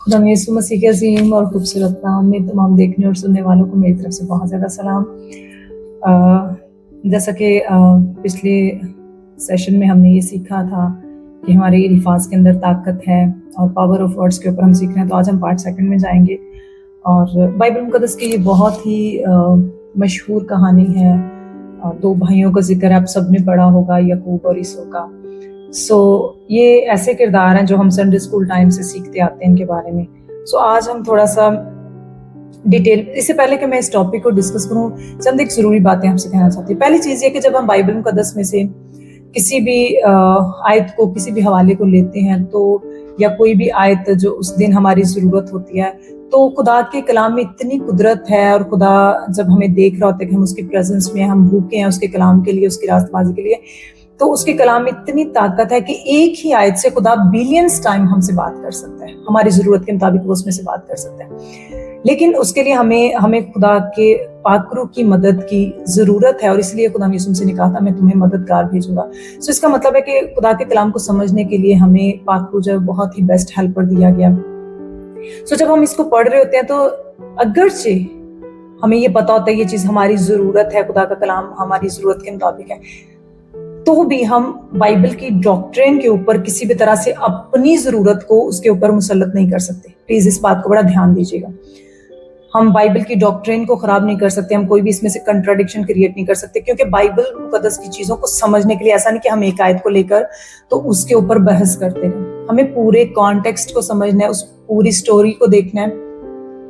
खुदा यीशु मसीह के अजीम और खूबसूरत नाम में तमाम देखने और सुनने वालों को मेरी तरफ से बहुत ज़्यादा सलाम। जैसा कि पिछले सेशन में हमने ये सीखा था कि हमारे अल्फाज के अंदर ताकत है और पावर ऑफ वर्ड्स के ऊपर हम सीख रहे हैं, तो आज हम पार्ट सेकंड में जाएंगे। और बाइबल मुकद्दस की ये बहुत ही मशहूर कहानी है। दो भाइयों का जिक्र आप सब ने पढ़ा होगा, यकूब और ईसो का। ये ऐसे किरदार हैं जो हम संडे स्कूल टाइम से सीखते आते हैं इनके बारे में। आज हम थोड़ा सा डिटेल, इससे पहले कि मैं इस टॉपिक को डिस्कस करूं, चंद एक जरूरी बातें आपसे कहना चाहती हूँ। पहली चीज ये कि जब हम बाइबल मुकद्दस में से किसी भी आयत को, किसी भी हवाले को लेते हैं, तो या कोई भी आयत जो उस दिन हमारी जरूरत होती है, तो खुदा के कलाम में इतनी कुदरत है। और खुदा जब हमें देख रहा होता है कि हम उसकी प्रेजेंस में, हम भूखे हैं उसके कलाम के लिए, उसकी रास्तबाजी के लिए, तो उसके कलाम में इतनी ताकत है कि एक ही आयत से खुदा बिलियंस टाइम हमसे बात कर सकता है, हमारी जरूरत के मुताबिक वो उसमें से बात कर सकता है। लेकिन उसके लिए हमें खुदा के पाकरू की मदद की जरूरत है, और इसलिए खुदा ने यीशु से कहा था, मैं तुम्हें मददगार भेजूंगा। इसका मतलब है कि खुदा के कलाम को समझने के लिए हमें पाकरू जो बहुत ही बेस्ट हेल्पर दिया गया। जब हम इसको पढ़ रहे होते हैं, तो अगरचे हमें ये पता होता है ये चीज हमारी जरूरत है, खुदा का कलाम हमारी जरूरत के मुताबिक है, तो भी हम बाइबल की डॉक्ट्रिन के ऊपर किसी भी तरह से अपनी जरूरत को उसके ऊपर मुसल्लत नहीं कर सकते। प्लीज इस बात को बड़ा ध्यान दीजिएगा। हम बाइबल की डॉक्ट्रिन को खराब नहीं कर सकते, हम कोई भी इसमें से कंट्राडिक्शन क्रिएट नहीं कर सकते, क्योंकि बाइबल मुकद्दस की चीजों को समझने के लिए ऐसा नहीं कि हम एक आयत को लेकर तो उसके ऊपर बहस करते हैं। हमें पूरे कॉन्टेक्स्ट को समझना है, उस पूरी स्टोरी को देखना है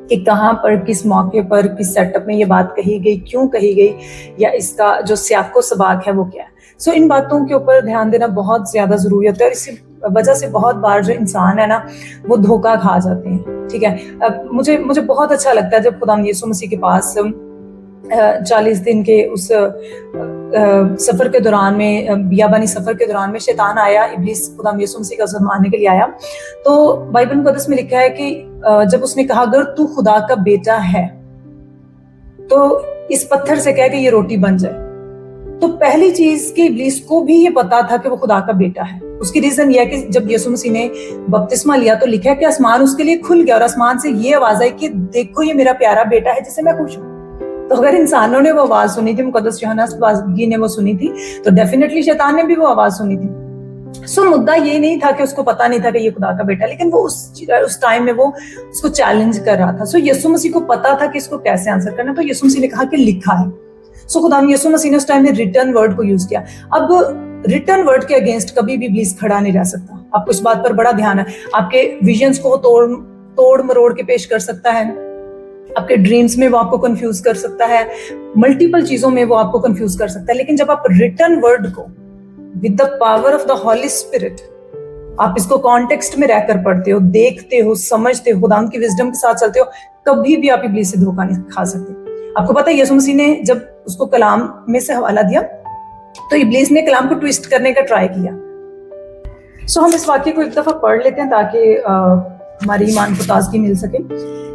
कि कहाँ पर, किस मौके पर, किस सेटअप में ये बात कही गई, क्यों कही गई, या इसका जो सियाको सबाक है वो क्या है। इन बातों के ऊपर ध्यान देना बहुत ज्यादा जरूरी होता है। और इसी वजह से बहुत बार जो इंसान है ना, वो धोखा खा जाते हैं। ठीक है, मुझे बहुत अच्छा लगता है जब खुदा यीशु मसीह के पास 40 दिन के उस सफर के दौरान में, बियाबानी सफर के दौरान में शैतान आया, इब्लीस खुदा यीशु मसीह का आज़माने मारने के लिए आया। तो बाइबल मुकद्दस में लिखा है कि जब उसने कहा, अगर तू खुदा का बेटा है तो इस पत्थर से कह के ये रोटी बन जाए। तो पहली चीज कि इब्लीस को भी ये पता था कि वो खुदा का बेटा है। उसकी रीजन यह है कि जब यीशु मसीह ने बपतिस्मा लिया, तो लिखा है कि आसमान उसके लिए खुल गया और आसमान से ये आवाज आई कि देखो ये मेरा प्यारा बेटा है जिसे मैं खुश हूँ। तो अगर इंसानों ने वो आवाज सुनी थी, मुकद्दस यूहन्ना बाज़गी ने वो सुनी थी, तो डेफिनेटली शैतान ने भी वो आवाज सुनी थी। मुद्दा ये नहीं था कि उसको पता नहीं था कि ये खुदा का बेटा, लेकिन वो उस टाइम में वो उसको चैलेंज कर रहा था। यीशु मसीह को पता था कि इसको कैसे आंसर करना, तो यीशु मसीह ने कहा कि लिखा है। खुदा यीशु मसीह ने उस टाइम में रिटर्न वर्ड को यूज किया। अब रिटर्न वर्ड के अगेंस्ट कभी भी इब्लीस खड़ा नहीं रह सकता। आपको इस बात पर बड़ा ध्यान है। आपके विजन्स को तोड़ मरोड़ के पेश कर सकता है, आपके ड्रीम्स में वो आपको कंफ्यूज कर सकता है, मल्टीपल चीजों में वो आपको कंफ्यूज कर सकता है। लेकिन जब आप रिटर्न वर्ड को with the power of the Holi spirit, आप इसको कॉन्टेक्स्ट में रहकर पढ़ते हो, देखते हो, समझते हो, खुदा की विजडम के साथ चलते हो, कभी भी आप इब्लीस से धोखा नहीं खा सकते। आपको पता है यीशु मसीह ने जब उसको कलाम में से हवाला दिया, तो इब्लीस ने कलाम को ट्विस्ट करने का ट्राई किया। हम इस वाक्य को एक दफा पढ़ लेते हैं ताकि हमारी ईमान को ताजगी मिल सके।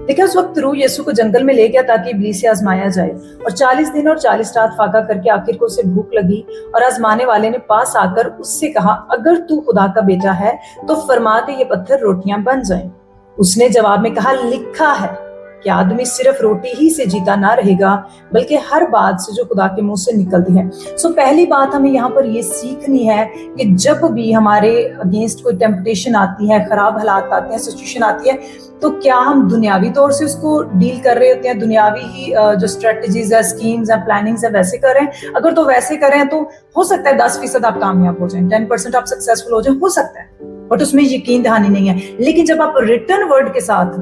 देखिए, उस वक्त रूह यीशु को जंगल में ले गया ताकि इब्लीस से आजमाया जाए, और 40 दिन और 40 रात फाका करके आखिर को उसे भूख लगी, और आजमाने वाले ने पास आकर उससे कहा, अगर तू खुदा का बेटा है तो फरमा के ये पत्थर रोटियां बन जाएं। उसने जवाब में कहा, लिखा है कि आदमी सिर्फ रोटी ही से जीता ना रहेगा, बल्कि हर बात से जो खुदा के मुंह से निकलती है। पहली बात हमें यहाँ पर ये सीखनी है कि जब भी हमारे अगेंस्ट कोई टेम्पटेशन आती है, खराब हालात आते हैं, सिचुएशन आती है, तो क्या हम दुनियावी तौर से उसको डील कर रहे होते हैं, दुनियावी ही जो स्ट्रेटजीज है, स्कीम्स है, प्लानिंग्स है, वैसे कर रहे हैं? अगर तो वैसे कर रहे हैं तो हो सकता है 10% आप कामयाब हो जाएं, 10% आप सक्सेसफुल हो जाएं, हो सकता है, बट उसमें यकीन दहानी नहीं है। लेकिन जब आप रिटर्न वर्ड के साथ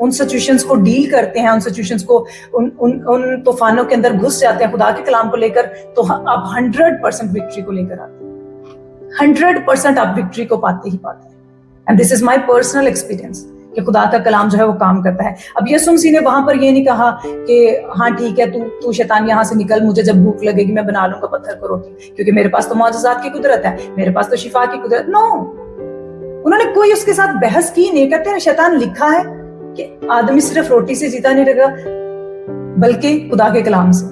उन सिचुएशंस को डील करते हैं, उन सिचुएशंस को, उन तूफानों के अंदर घुस जाते हैं खुदा के कलाम को लेकर, तो आप 100% विक्ट्री को लेकर आते हैं। 100% आप विक्ट्री को पाते ही पाते हैं। And this is my personal experience कि खुदा का कलाम जो है वो काम करता है। अब यीशु मसीह ने वहां पर ये नहीं कहा कि हाँ ठीक है, तू शैतान यहाँ से निकल, मुझे जब भूख लगेगी मैं बना लूंगा पत्थर को रोटी, क्योंकि मेरे पास तो मौजज़ात की कुदरत है, मेरे पास तो शिफा की कुदरत। नो, उन्होंने कोई उसके साथ बहस की नहीं। कहते हैं शैतान, लिखा है कि आदमी सिर्फ रोटी से जीता नहीं रहेगा बल्कि खुदा के कलाम से।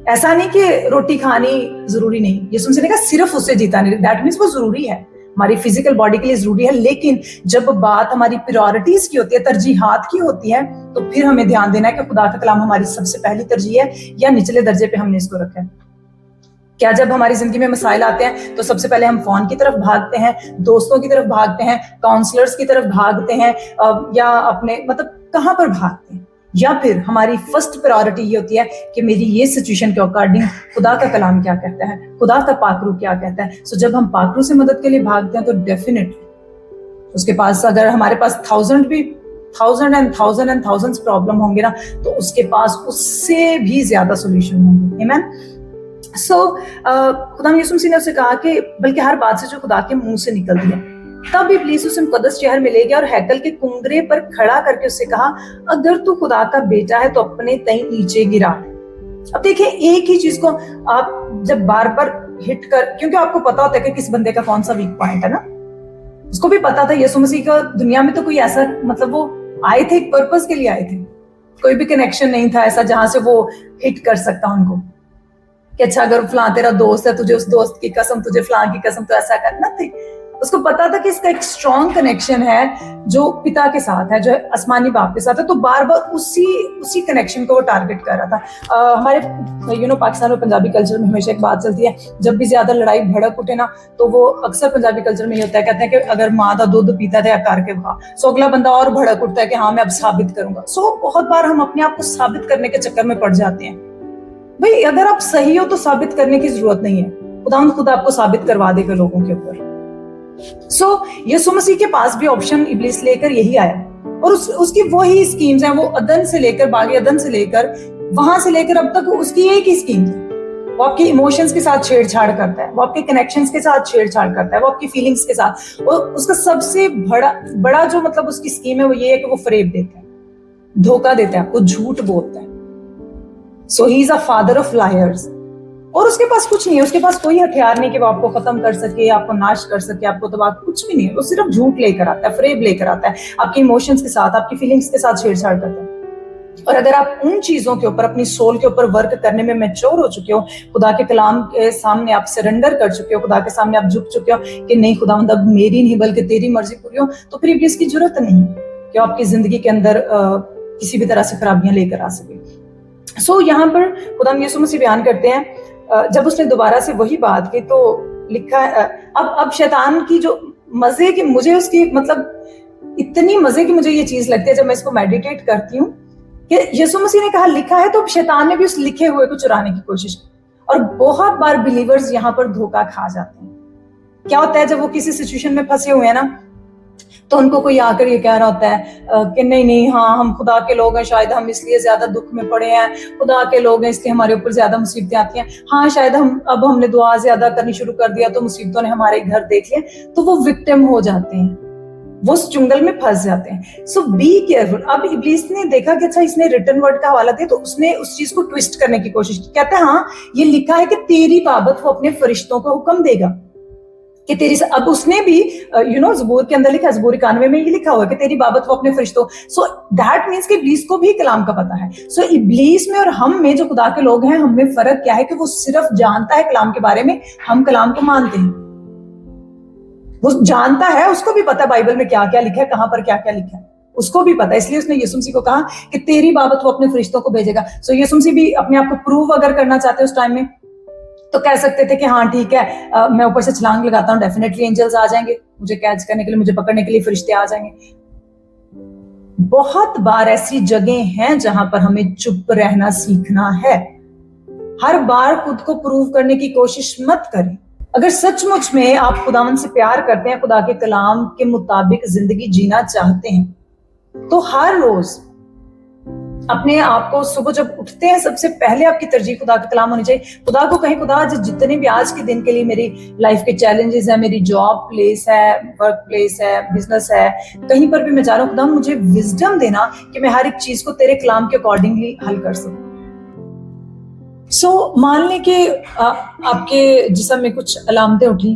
ऐसा नहीं कि रोटी खानी जरूरी नहीं, यीशु मसीह ने कहा सिर्फ उससे जीता नहीं, दैट मींस वो जरूरी है, हमारी फिजिकल बॉडी के लिए जरूरी है, लेकिन जब बात हमारी प्रायोरिटीज की होती है, तरजीहात की होती है, तो फिर हमें ध्यान देना है कि खुदा का कलाम हमारी सबसे पहली तरजीह है या निचले दर्जे पे हमने इसको रखा है। क्या जब हमारी जिंदगी में मसाइल आते हैं तो सबसे पहले हम फोन की तरफ भागते हैं, दोस्तों की तरफ भागते हैं, काउंसलर्स की तरफ भागते हैं, या अपने मतलब कहाँ पर भागते हैं? या फिर हमारी फर्स्ट प्रायोरिटी ये होती है कि मेरी ये सिचुएशन के अकॉर्डिंग खुदा का कलाम क्या कहता है, खुदा का पाकरू क्या कहता है। सो जब हम पाकरू से मदद के लिए भागते हैं तो डेफिनेटली उसके पास, अगर हमारे पास थाउजेंड एंड थाउजेंड्स प्रॉब्लम होंगे ना, तो उसके पास उससे भी ज्यादा सोल्यूशन होंगे। आमीन। सो खुदा यीशु मसीह ने उससे कहा कि बल्कि हर बात से जो खुदा के मुंह से निकलती है। तब इब्लीस उसे मुकद्दस शहर में ले गया और हैकल के कुंगरे पर खड़ा करके उससे कहा, अगर तू खुदा का बेटा है तो अपने तई नीचे गिरा। अब देखिए, एक ही चीज को आप जब बार बार हिट कर, क्योंकि आपको पता होता है कि किस बंदे का कौन सा वीक पॉइंट है ना, उसको भी पता था यीशु मसीह का दुनिया में तो कोई ऐसा, मतलब वो आए थे एक पर्पस के लिए आए थे, कोई भी कनेक्शन नहीं था ऐसा जहां से वो हिट कर सकता उनको कि अच्छा अगर फलां तेरा दोस्त है, तुझे उस दोस्त की कसम, तुझे फलां की कसम, तो ऐसा करना थी। उसको पता था कि इसका एक स्ट्रॉन्ग कनेक्शन है जो पिता के साथ है, जो आसमानी बाप के साथ है, तो बार बार उसी कनेक्शन को वो टारगेट कर रहा था। हमारे पाकिस्तान और पंजाबी कल्चर में हमेशा एक बात चलती है, जब भी ज्यादा लड़ाई भड़क उठे ना, तो वो अक्सर पंजाबी कल्चर में ये होता है, कहते हैं कि अगर माँ का दूध पीता था करके खा, सो अगला बंदा और भड़क उठता है कि हाँ मैं अब साबित करूंगा। सो बहुत बार हम अपने आप को साबित करने के चक्कर में पड़ जाते हैं। भाई अगर आप सही हो तो साबित करने की जरूरत नहीं है, खुद आपको साबित करवा देगा लोगों के ऊपर। सो यीशु मसीह के पास भी ऑप्शन इब्लीस लेकर यही आया, और उसकी वही स्कीम्स हैं। वो अदन से लेकर, बागी अदन से लेकर, वहां से लेकर अब तक उसकी एक ही स्कीम है। वो आपके इमोशंस के साथ छेड़छाड़ करता है, वो आपके कनेक्शंस के साथ छेड़छाड़ करता है, वो आपकी फीलिंग्स के साथ। और उसका सबसे बड़ा जो मतलब उसकी स्कीम है वो ये है कि वो फरेब देता है, धोखा देता है, आपको झूठ बोलता है। So he is a father of liars. और उसके पास कुछ नहीं है, उसके पास कोई हथियार नहीं कि वो आपको खत्म कर सके, आपको नाश कर सके, आपको तबाह, कुछ भी नहीं है। वो सिर्फ झूठ लेकर आता है, फरेब लेकर आता है, आपके इमोशंस के साथ, आपकी फीलिंग्स के साथ छेड़छाड़ करता है। और अगर आप उन चीजों के ऊपर, अपनी सोल के ऊपर वर्क करने में मैच्योर हो चुके हो, खुदा के कलाम के सामने आप सरेंडर कर चुके हो, खुदा के सामने आप झुक चुके हो कि नहीं खुदा मतलब मेरी नहीं बल्कि तेरी मर्जी पूरी हो, तो फिर इब्लीस की जरूरत नहीं कि आपकी जिंदगी के अंदर किसी भी तरह से खराबियां लेकर आ सके। सो यहाँ पर खुदा यीशु मसीह बयान करते हैं, जब उसने दोबारा से वही बात की तो लिखा अब शैतान की जो मजे की, मुझे उसकी मतलब इतनी मजे की मुझे ये चीज लगती है जब मैं इसको मेडिटेट करती हूँ कि यीशु मसीह ने कहा लिखा है, तो शैतान ने भी उस लिखे हुए को चुराने की कोशिश की। और बहुत बार बिलीवर्स यहाँ पर धोखा खा जाते हैं। क्या होता है, जब वो किसी सिचुएशन में फंसे हुए हैं ना, तो उनको कोई आकर ये कह रहा होता है कि नहीं हाँ हम खुदा के लोग हैं, शायद हम इसलिए ज्यादा दुख में पड़े हैं, खुदा के लोग हैं इसलिए हमारे ऊपर ज्यादा मुसीबतें आती हैं, हाँ शायद हमने दुआ ज्यादा करनी शुरू कर दिया तो मुसीबतों ने हमारे घर देख लिया, तो वो विक्टिम हो जाते हैं, वो उस चुंगल में फंस जाते हैं। सो बी केयरफुल। अब इब्लीस ने देखा कि अच्छा इसने रिटर्न वर्ड का हवाला दिया, तो उसने उस चीज को ट्विस्ट करने की कोशिश की। कहते हैं हाँ ये लिखा है कि तेरी बाबत वो अपने फरिश्तों को हुक्म देगा कि तेरी, अब उसने भी ज़बूर के अंदर लिखा, ज़बूर 91 में ये लिखा हुआ है कि तेरी बाबत वो अपने फरिश्तों। सो दैट मींस कि इब्लीस को भी कलाम का पता है। सो इब्लीस में और हम में जो खुदा के लोग हैं, हम में फर्क क्या है कि वो सिर्फ जानता है कलाम के बारे में, हम कलाम को मानते हैं। वो जानता है, उसको भी पता है बाइबल में क्या क्या लिखा है, कहां पर क्या क्या लिखा है, उसको भी पता है। इसलिए उसने यीशु मसीह को कहा कि तेरी बाबत वो अपने फरिश्तों को भेजेगा। सो यीशु मसीह भी अपने आप को प्रूव अगर करना चाहते उस टाइम में, तो कह सकते थे कि हाँ ठीक है मैं ऊपर से छलांग लगाता हूँ, डेफिनेटली एंजल्स आ जाएंगे मुझे कैच करने के लिए, मुझे पकड़ने के लिए फरिश्ते आ जाएंगे। बहुत बार ऐसी जगह हैं जहां पर हमें चुप रहना सीखना है। हर बार खुद को प्रूव करने की कोशिश मत करें। अगर सचमुच में आप खुदावन से प्यार करते हैं, खुदा के कलाम के मुताबिक जिंदगी जीना चाहते हैं, तो हर रोज अपने आप को सुबह जब उठते हैं सबसे पहले आपकी तरजीह खुदा का कलाम होनी चाहिए। खुदा को कहें, खुदा जितने भी आज के दिन के लिए मेरी लाइफ के चैलेंजेस है, मेरी जॉब प्लेस है, वर्क प्लेस है, बिजनेस है, कहीं पर भी मैं जा रहा हूँ, खुदा मुझे विजडम देना कि मैं हर एक चीज को तेरे कलाम के अकॉर्डिंगली हल कर सकूं। सो मान लें कि आपके जिस्म में कुछ अलामतें उठी,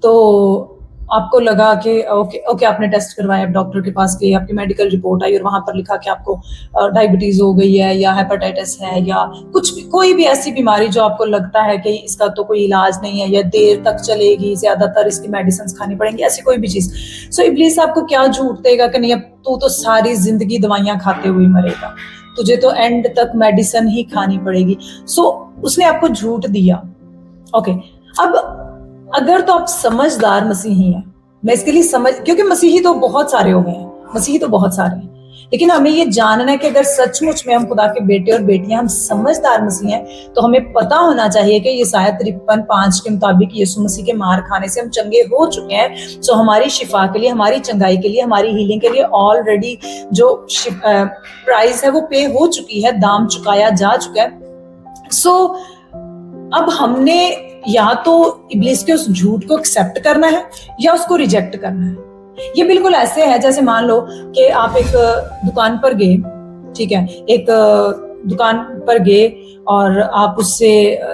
तो आपको लगा कि ओके ओके, आपने टेस्ट करवाया, डॉक्टर के पास गए, आपकी मेडिकल रिपोर्ट आई और वहां पर लिखा कि आपको डायबिटीज हो गई है या हेपेटाइटिस है या कुछ भी, कोई भी ऐसी बीमारी जो आपको लगता है कि इसका तो कोई इलाज नहीं है या देर तक चलेगी, ज्यादातर इसकी मेडिसिन खानी पड़ेंगी, ऐसी कोई भी चीज। सो इब्लीस आपको क्या झूठ देगा कि नहीं, अब तू तो सारी जिंदगी दवाइयां खाते हुए मरेगा, तुझे तो एंड तक मेडिसिन ही खानी पड़ेगी। सो उसने आपको झूठ दिया। ओके, अब अगर तो आप समझदार मसीही हैं, मैं इसके लिए समझ, क्योंकि मसीही तो बहुत सारे हो गए हैं, मसीही तो बहुत सारे हैं, लेकिन हमें ये जानना है कि अगर सचमुच में हम खुदा के बेटे और बेटियां, हम समझदार मसीह हैं, तो हमें पता होना चाहिए कि यशायाह 53:5 के मुताबिक यीशु मसीह के मार खाने से हम चंगे हो चुके हैं। सो हमारी शिफा के लिए, हमारी चंगाई के लिए, हमारी हीलिंग के लिए ऑलरेडी जो प्राइस है वो पे हो चुकी है, दाम चुकाया जा चुका है। सो अब हमने या तो इब्लीस के उस झूठ को एक्सेप्ट करना है या उसको रिजेक्ट करना है। ये बिल्कुल ऐसे है जैसे मान लो कि आप एक दुकान पर गए, ठीक है, एक दुकान पर गए और आप उससे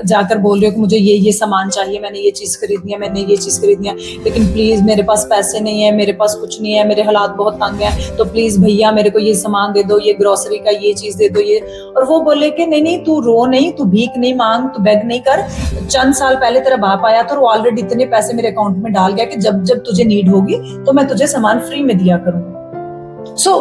जाकर बोल रहे हो कि मुझे ये सामान चाहिए, मैंने ये चीज खरीदनी है, मैंने ये चीज खरीदनी है, लेकिन प्लीज मेरे पास पैसे नहीं है, मेरे पास कुछ नहीं है, मेरे हालात बहुत तंग हैं, तो प्लीज भैया मेरे को ये सामान दे दो, ये ग्रोसरी का ये चीज दे दो, ये। और वो बोले कि नहीं नहीं, तू रो नहीं, तू भीख नहीं मांग, तू बेग नहीं कर, चंद साल पहले तेरा बाप आया था और वो ऑलरेडी इतने पैसे मेरे अकाउंट में डाल गया कि जब जब तुझे नीड होगी तो मैं तुझे सामान फ्री में दिया करूंगा। सो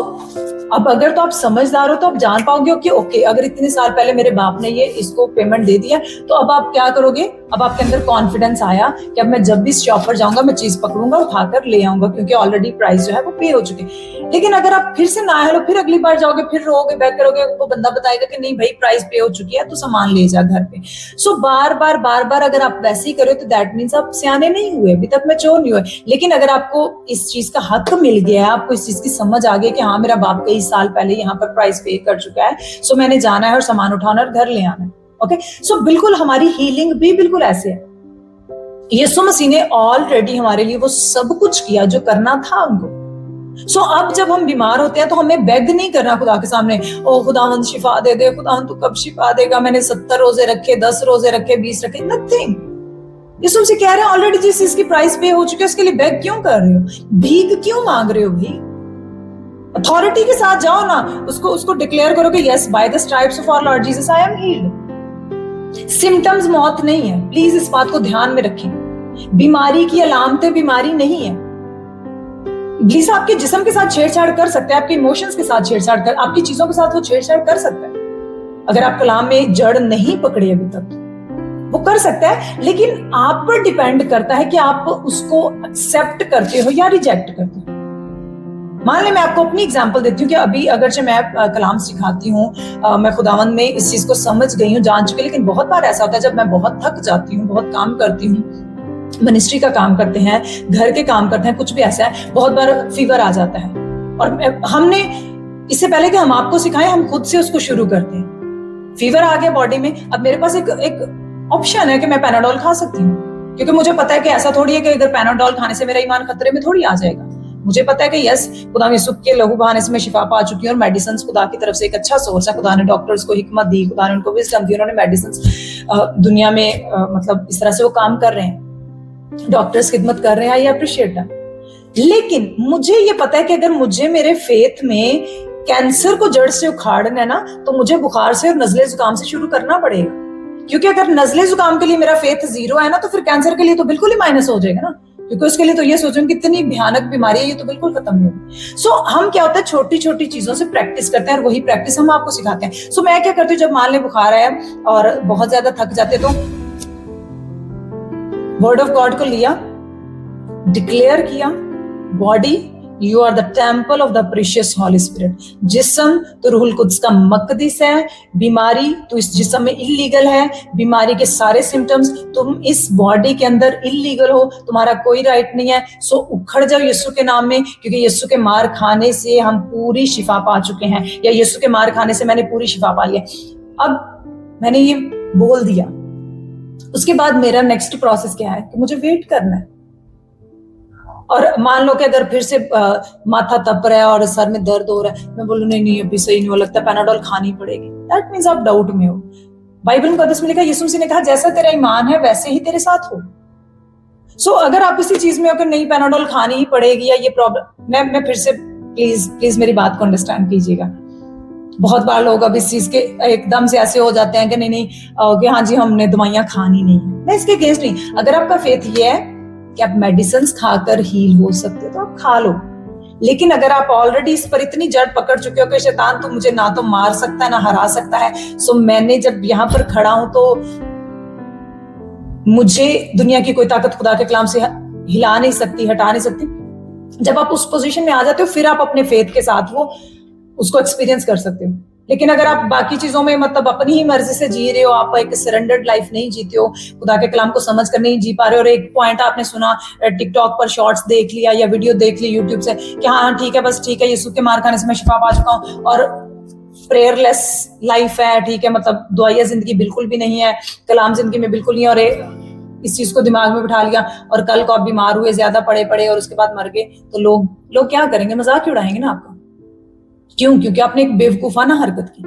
अब अगर तो आप समझदार हो तो आप जान पाओगे कि ओके, अगर इतने साल पहले मेरे बाप ने ये इसको पेमेंट दे दिया, तो अब आप क्या करोगे, अब आपके अंदर कॉन्फिडेंस आया कि अब मैं जब भी शॉप पर जाऊंगा मैं चीज पकड़ूंगा, उठाकर ले आऊंगा, क्योंकि ऑलरेडी प्राइस जो है वो पे हो चुके। लेकिन अगर आप फिर से ना हेलो, फिर अगली बार जाओगे, फिर रोगे, बैक करोगे, वो बंदा बताएगा कि नहीं भाई प्राइस पे हो चुकी है, तो सामान ले जा घर पे। सो बार बार अगर आप वैसे ही करो तो दैट मीन्स आप सियाने नहीं हुए, अभी तक मैच्योर नहीं हुए। लेकिन अगर आपको इस चीज का हक मिल गया है, आपको इस चीज की समझ आ गई कि हाँ मेरा बाप कई साल पहले यहाँ पर प्राइस पे कर चुका है, सो मैंने जाना है और सामान उठाना और घर ले आना है। ओके, सो बिल्कुल हमारी हीलिंग भी बिल्कुल ऐसे है। यीशु मसीह ने ऑलरेडी हमारे लिए वो सब कुछ किया जो करना था उनको। सो अब जब हम बीमार होते हैं तो हमें बेग नहीं करना खुदा के सामने, ओ खुदावंद शिफा दे दे, खुदावंद तू कब शिफा देगा, मैंने 70 रोजे रखे, 10 रोजे रखे, 20 रखे, नथिंग। यीशु मसीह कह रहे हैं ऑलरेडी जिस चीज की प्राइस पे हो चुकी है उसके लिए बेग क्यों कर रहे हो, भीख क्यों मांग रहे हो भाई। अथॉरिटी के साथ जाओ ना, उसको डिक्लेयर करो कि yes by the stripes of our Lord Jesus I am healed. Symptoms मौत नहीं है, प्लीज इस बात को ध्यान में रखें। बीमारी की अलामतें बीमारी नहीं है। इब्लीस आपके जिस्म के साथ छेड़छाड़ कर सकता है, आपके इमोशंस के साथ छेड़छाड़ कर, आपकी चीजों के साथ वो छेड़छाड़ कर सकता है। अगर आप कलाम में जड़ नहीं पकड़े अभी तक, वो कर सकता है, लेकिन आप पर डिपेंड करता है कि आप उसको एक्सेप्ट करते हो या रिजेक्ट करते हो। मान ले मैं आपको अपनी एग्जांपल देती हूँ कि अभी अगरचे मैं कलाम सिखाती हूँ, मैं खुदावंद में इस चीज को समझ गई हूँ, जान चुकी, लेकिन बहुत बार ऐसा होता है जब मैं बहुत थक जाती हूँ, बहुत काम करती हूँ, मिनिस्ट्री का काम करते हैं, घर के काम करते हैं, कुछ भी ऐसा है, बहुत बार फीवर आ जाता है और हमने इससे पहले कि हम आपको सिखाएं, हम खुद से उसको शुरू करते हैं। फीवर आ गया बॉडी में, अब मेरे पास एक ऑप्शन है कि मैं पैनाडोल खा सकती हूँ, क्योंकि मुझे पता है कि ऐसा थोड़ी है कि अगर पैनाडोल खाने से मेरा ईमान खतरे में थोड़ी आ जाएगा। मुझे पता है कि यस, खुदा यीशु के लहू बहाने से मैं शिफा पा चुकी हूँ और मेडिसिन खुदा की तरफ से एक अच्छा सोर्स है। खुदा ने डॉक्टर्स को हिकमत दी, खुदा ने उनको विजडम दी, उन्होंने मेडिसिन दुनिया में मतलब इस तरह से वो काम कर रहे हैं, डॉक्टर्स खिदमत कर रहे हैं, आई अप्रिशिएट दैट। लेकिन मुझे ये पता है कि अगर मुझे मेरे फेथ में कैंसर को जड़ से उखाड़ना है ना, तो मुझे बुखार से और नजले जुकाम से शुरू करना पड़ेगा, क्योंकि अगर नजले जुकाम के लिए मेरा फेथ 0 है ना, तो फिर कैंसर के लिए तो बिल्कुल ही माइनस हो जाएगा ना, क्योंकि उसके लिए तो ये सोचूं कितनी भयानक बीमारी है, ये तो बिल्कुल खत्म नहीं होगी। सो हम क्या होता है, छोटी छोटी चीजों से प्रैक्टिस करते हैं और वही प्रैक्टिस हम आपको सिखाते हैं। सो मैं क्या करती हूँ, जब मान ले बुखार आया और बहुत ज्यादा थक जाते, तो वर्ड ऑफ गॉड को लिया, डिक्लेयर किया, body you are the temple of the precious holy spirit, जिस्म तो रूहुल कुद्स का मकदस है, बीमारी तो इस जिस्म में इल्लीगल है, बीमारी के सारे सिम्टम्स तुम इस बॉडी के अंदर इल्लीगल हो, तुम्हारा कोई राइट नहीं है। सो उखड़ जाओ यीशु के नाम में, क्योंकि यीशु के मार खाने से हम पूरी शिफा पा चुके हैं, या यीशु के मार खाने से मैंने पूरी शिफा पा लिया। अब मैंने ये बोल दिया, उसके बाद मेरा नेक्स्ट प्रोसेस क्या है कि मुझे वेट करना है। और मान लो कि अगर फिर से माथा तप रहा है और सर में दर्द हो रहा है, मैं बोलूं नहीं अभी सही नहीं हो, लगता है पैनाडोल खानी पड़ेगी, दैट मींस आप डाउट में हो। बाइबल मुकद्दस में लिखा, यीशु मसीह ने कहा जैसा तेरा ईमान है वैसे ही तेरे साथ हो। अगर आप किसी चीज में अगर नहीं पैनाडोल खानी ही पड़ेगी या ये प्रॉब्लम, मैं फिर से प्लीज मेरी बात को अंडरस्टैंड कीजिएगा। बहुत बार लोग अब इस चीज के एकदम से ऐसे हो जाते हैं कि नहीं कि हाँ जी हमने दवाइयां खानी नहीं है। मैं इसके अगेंस्ट नहीं। अगर आपका फेथ ये है कि आप मेडिसिन खाकर हील हो सकते हो तो आप खा लो, लेकिन अगर आप ऑलरेडी इस पर इतनी जड़ पकड़ चुके हो कि शैतान तो मुझे ना तो मार सकता है ना हरा सकता है, सो मैंने जब यहाँ पर खड़ा हूं तो मुझे दुनिया की कोई ताकत खुदा के कलाम से हिला नहीं सकती, हटा नहीं सकती। जब आप उस पोजीशन में आ जाते हो फिर आप अपने फेथ के साथ वो उसको एक्सपीरियंस कर सकते हो। लेकिन अगर आप बाकी चीजों में मतलब अपनी ही मर्जी से जी रहे हो, आप एक सरेंडर्ड लाइफ नहीं जीते हो, खुदा के कलाम को समझ कर नहीं जी पा रहे हो, और एक पॉइंट आपने सुना टिकटॉक पर शॉर्ट्स देख लिया या वीडियो देख ली यूट्यूब से कि हाँ ठीक है बस ठीक है यीशु के मार खाने से मैं शिफा पा चुका हूँ, और प्रेयरलेस लाइफ है, ठीक है मतलब दुआया जिंदगी बिल्कुल भी नहीं है, कलाम जिंदगी में बिल्कुल नहीं, और इस चीज को दिमाग में बिठा लिया और कल को आप बीमार हुए, ज्यादा पड़े और उसके बाद मर गए, तो लोग क्या करेंगे, मजाक उड़ाएंगे ना आपका। क्यों? क्योंकि आपने एक बेवकूफाना हरकत की।